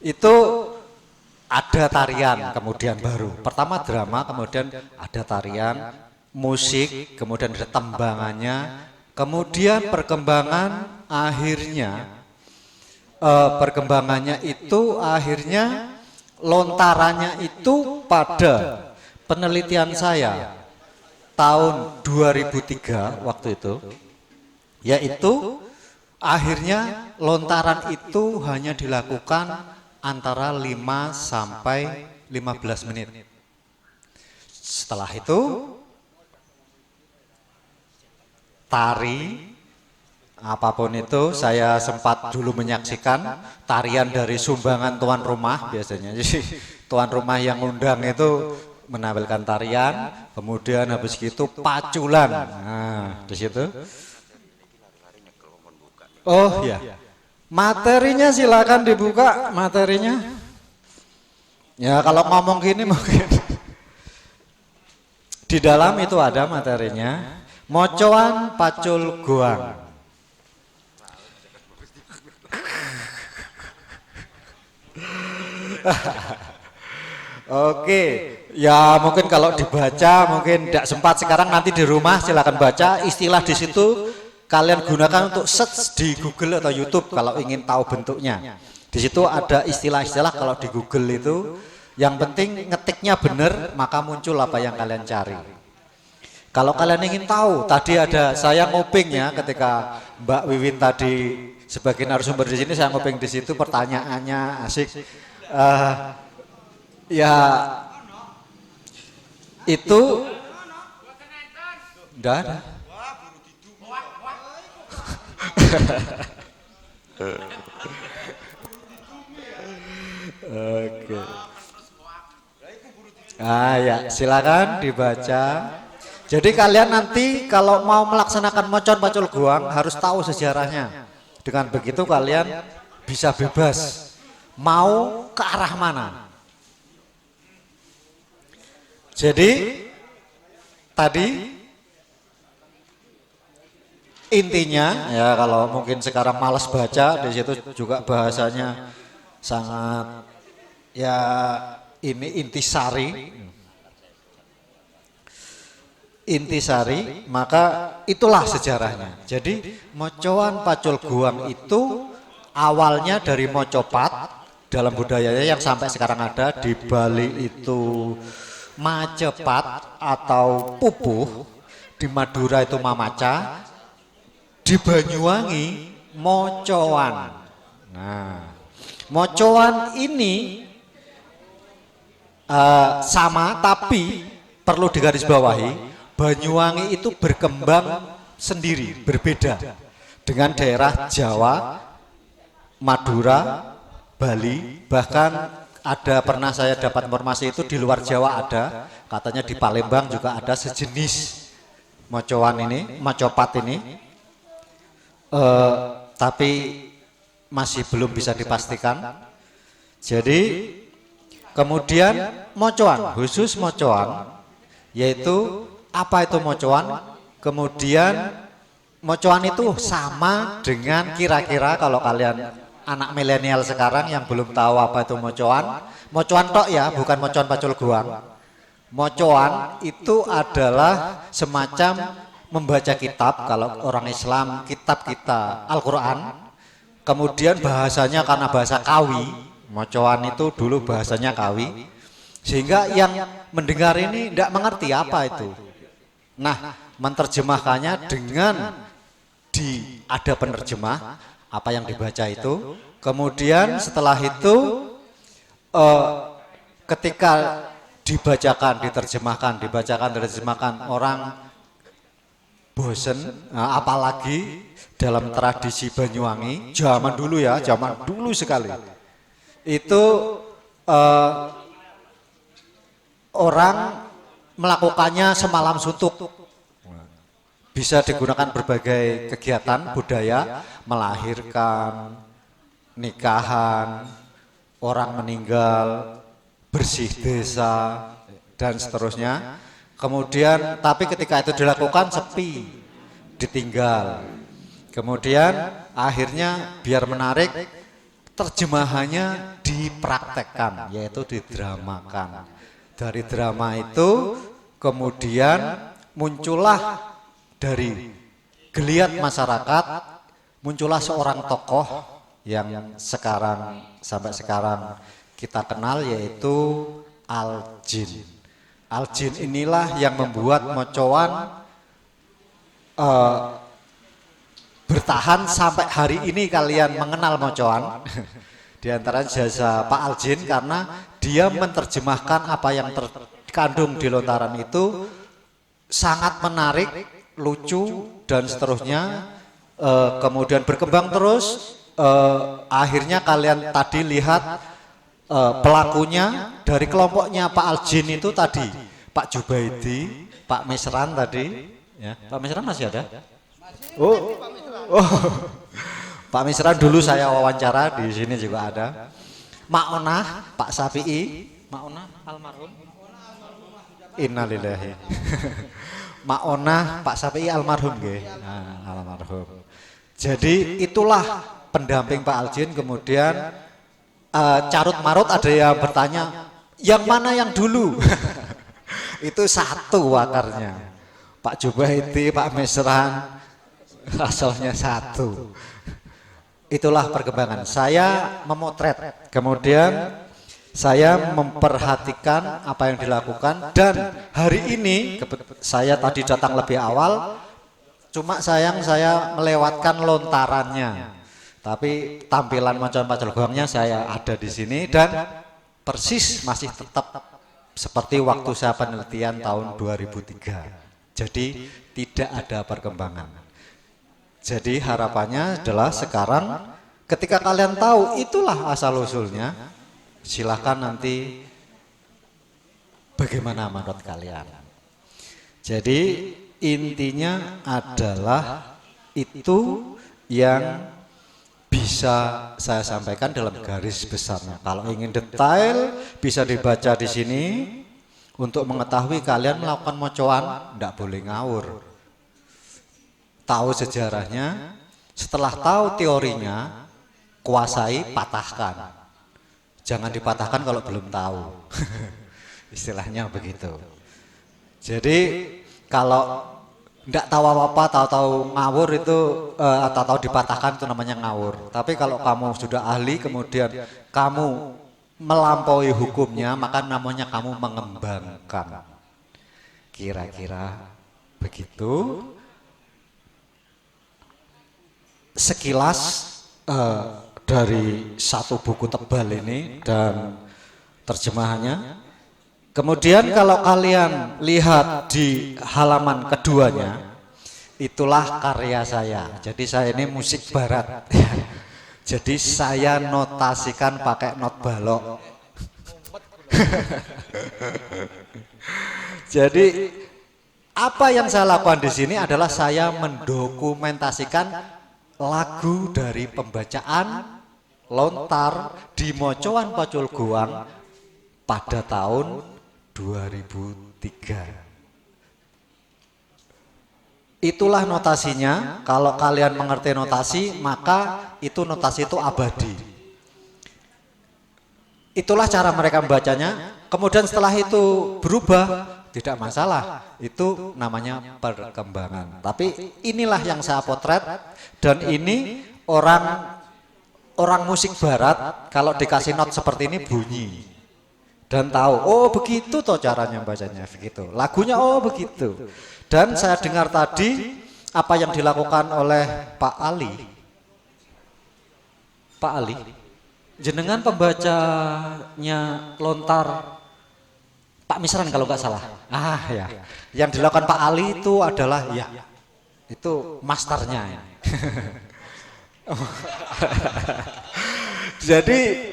E: itu ada tarian kemudian baru. Pertama drama, kemudian ada tarian, musik, kemudian ada tembangannya, kemudian perkembangannya itu akhirnya lontarannya itu pada penelitian saya tahun 2003 waktu itu, yaitu akhirnya lontaran itu hanya dilakukan antara 5 sampai 15 menit. Setelah itu tari, apapun itu. Saya sempat dulu menyaksikan tarian dari sumbangan tuan rumah biasanya. Jadi tuan rumah yang undang itu menampilkan tarian, kemudian habis gitu paculan. Nah, di situ. Oh ya, materinya silakan dibuka materinya. Ya kalau ngomong gini mungkin di dalam itu ada materinya. Mocoan pacul goang. Oke, ya mungkin kalau dibaca mungkin tidak sempat sekarang, nanti di rumah silakan baca istilah di situ, kalian gunakan untuk search di Google atau YouTube kalau ingin tahu bentuknya. Di situ ada istilah-istilah kalau di Google itu, yang penting ngetiknya benar maka muncul apa yang kalian cari. Kalau kalian ingin tahu, tadi ada saya nguping ya ketika Mbak Wiwin tadi sebagai narasumber di sini, saya nguping di situ pertanyaannya asik. Ya itu enggak ada. Oke. Ya, silakan dibaca. Jadi kalian nanti kalau mau melaksanakan mocon pacul goang harus tahu sejarahnya. Dengan begitu kalian bisa bebas mau ke arah mana. Jadi tadi intinya ya, kalau mungkin sekarang malas baca, di situ juga bahasanya sangat ya, ini intisari, maka itulah sejarahnya. Jadi mocoan pacul goang itu awalnya dari mocopat dalam budayanya yang sampai sekarang ada. Di Bali itu macepat atau pupuh, di Madura itu mamaca, di Banyuwangi mocoan. Nah, mocoan ini sama, tapi perlu digarisbawahi, Banyuwangi itu berkembang sendiri, berbeda dengan daerah Jawa, Madura, Bali, bahkan ada pernah saya dapat informasi itu di luar Jawa ada, katanya di Palembang juga ada sejenis mocoan ini, mocopat ini, tapi masih belum bisa dipastikan. Jadi kemudian mocoan, khusus mocoan, yaitu apa itu mocoan? Kemudian mocoan itu sama dengan kira-kira kalau kalian anak milenial sekarang yang belum tahu apa itu mocoan, mocoan tok ya, bukan mocoan pacul goang. Mocoan itu adalah semacam membaca kitab, kalau orang Islam kitab kita Al-Quran, kemudian bahasanya karena bahasa Kawi, mocoan itu dulu bahasanya Kawi, sehingga yang mendengar ini tidak mengerti apa itu. Nah, menerjemahkannya dengan ada penerjemah apa yang dibaca itu. Kemudian setelah itu ketika dibacakan, diterjemahkan, orang bosen, apalagi dalam tradisi Banyuwangi zaman dulu ya, zaman dulu sekali itu orang melakukannya semalam suntuk. Bisa digunakan berbagai kegiatan budaya, melahirkan, nikahan, orang meninggal, bersih desa, dan seterusnya. Kemudian tapi ketika itu dilakukan sepi, ditinggal. Kemudian akhirnya biar menarik, terjemahannya dipraktekkan, yaitu didramakan. Dari drama itu kemudian muncullah dari geliat masyarakat, muncullah seorang tokoh yang sampai sekarang kita kenal, yaitu Al-Jin. Al-Jin inilah yang membuat mocoan bertahan sampai hari ini. Kalian mengenal mocoan di antara jasa Pak Al-Jin karena dia menerjemahkan apa yang terkandung di lontaran itu sangat menarik, lucu dan seterusnya, kemudian berkembang terus, akhirnya kalian tadi lihat pelakunya dari kelompoknya Pak Aljin itu tadi, Pak Jubaidi, Pak Misran tadi, ya. Pak Misran masih ada? Oh. Pak Misran dulu saya wawancara, di sini juga ada. Mak Onah, Pak Safi'i, Mak Onah almarhum. Innalillahi. Mak Onah, Pak Safi'i almarhum nggih. Nah, almarhum. Jadi itulah pendamping Pak Aljin. Kemudian carut marut ada yang bertanya, yang mana yang dulu? Itu satu akarnya. Pak Jubaidi, Pak Misran, asalnya satu. Itulah perkembangan. Saya memotret, kemudian saya memperhatikan apa yang dilakukan, dan hari ini saya tadi datang lebih awal, cuma sayang saya melewatkan lontarannya. Tapi tampilan macam pacul goangnya saya ada di sini dan persis masih tetap seperti waktu saya penelitian tahun 2003. Jadi tidak ada perkembangan. Jadi harapannya adalah sekarang ketika kalian tahu itulah asal usulnya, silahkan nanti bagaimana menurut kalian. Jadi intinya adalah itu yang bisa saya sampaikan dalam garis besarnya. Kalau ingin detail bisa dibaca di sini. Untuk mengetahui kalian melakukan mocoan, tidak boleh ngawur. Tahu sejarahnya, setelah tahu teorinya, kuasai, patahkan. Jangan dipatahkan kalau belum tahu. Istilahnya begitu. Jadi kalau tidak tahu apa-apa, tahu-tahu ngawur itu, atau tahu dipatahkan itu namanya ngawur. Tapi kalau kamu sudah ahli, kemudian kamu melampaui hukumnya, maka namanya kamu mengembangkan. Kira-kira begitu. Sekilas dari satu buku tebal ini dan terjemahannya. Kemudian kalau kalian lihat di halaman keduanya, itulah karya saya. Jadi saya ini musik barat. Jadi saya notasikan pakai not balok. Jadi apa yang saya lakukan di sini adalah saya mendokumentasikan lagu dari pembacaan lontar di Mocoan Pacul Goang pada tahun 2003. Itulah notasinya. Kalau kalian mengerti notasi, maka itu notasi itu abadi. Itulah cara mereka membacanya. Kemudian setelah itu berubah, tidak masalah. Itu namanya perkembangan. Tapi inilah yang saya potret, dan ini orang musik barat kalau dikasih not seperti ini bunyi. Dan tahu, oh begitu toh caranya bacanya, begitu. Lagunya oh begitu. Dan saya dengar tadi apa yang dilakukan oleh Pak Ali. Pak Ali, jenengan pembacanya lontar Pak Misran kalau nggak salah. Ah ya, yang dilakukan Pak Ali itu adalah ya, itu masternya. Ya. Jadi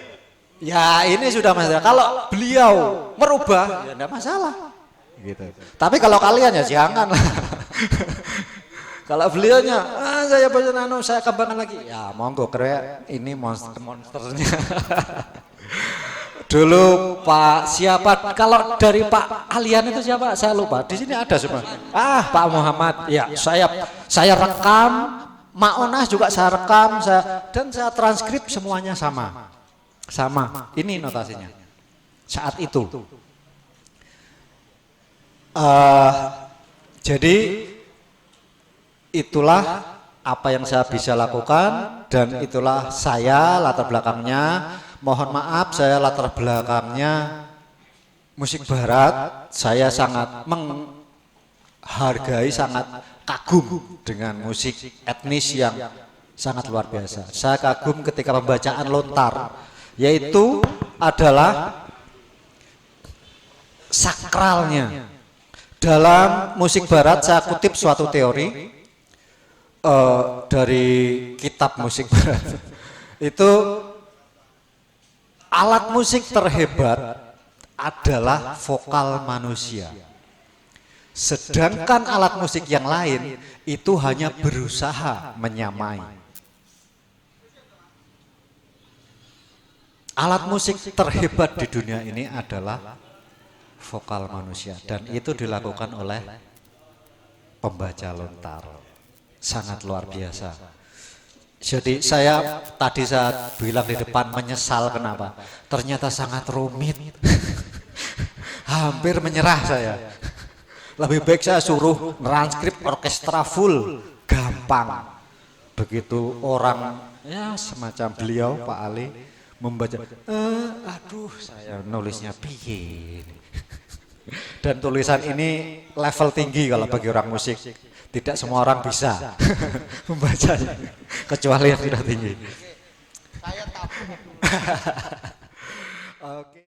E: ya ini sudah masalah. Kalau beliau merubah, ya enggak masalah. Gitu. Tapi kalau kalian ya jangan lah. Kalau beliaunya, saya baca nano, saya kembangkan lagi. Ya monggo, keren. Ini monsternya. Dulu Pak siapa? Kalau dari Pak Alian itu siapa? Saya lupa. Di sini ada semua. Pak Muhammad. Ya, saya rekam. Ma'onah juga saya rekam, dan saya transkrip semuanya sama. Sama, ini notasinya saat itu. Jadi itulah apa yang saya bisa lakukan, dan itulah saya latar belakangnya. Mohon maaf saya latar belakangnya musik barat. Saya sangat menghargai, sangat kagum dengan musik etnis yang sangat luar biasa. Saya kagum ketika pembacaan lontar, yaitu adalah sakralnya. Dalam musik barat saya kutip suatu teori dari kitab musik barat. Itu alat musik terhebat adalah vokal manusia. Sedangkan alat musik yang lain itu hanya berusaha menyamai. Alat musik terhebat di dunia ini adalah vokal manusia dan itu dilakukan oleh pembaca lontar. Sangat luar biasa. Jadi saya tadi saya bilang di depan menyesal kenapa? Ternyata sangat rumit. Hampir menyerah saya. Lebih baik saya suruh transkrip orkestra full, gampang. Begitu orang ya semacam beliau Pak Ali membaca, aduh saya nulisnya piye. Dan tulisan ini level tinggi kalau bagi orang musik. Tidak semua orang bisa membacanya, kecuali yang sudah tinggi.
D: Saya tahu.
E: Oke.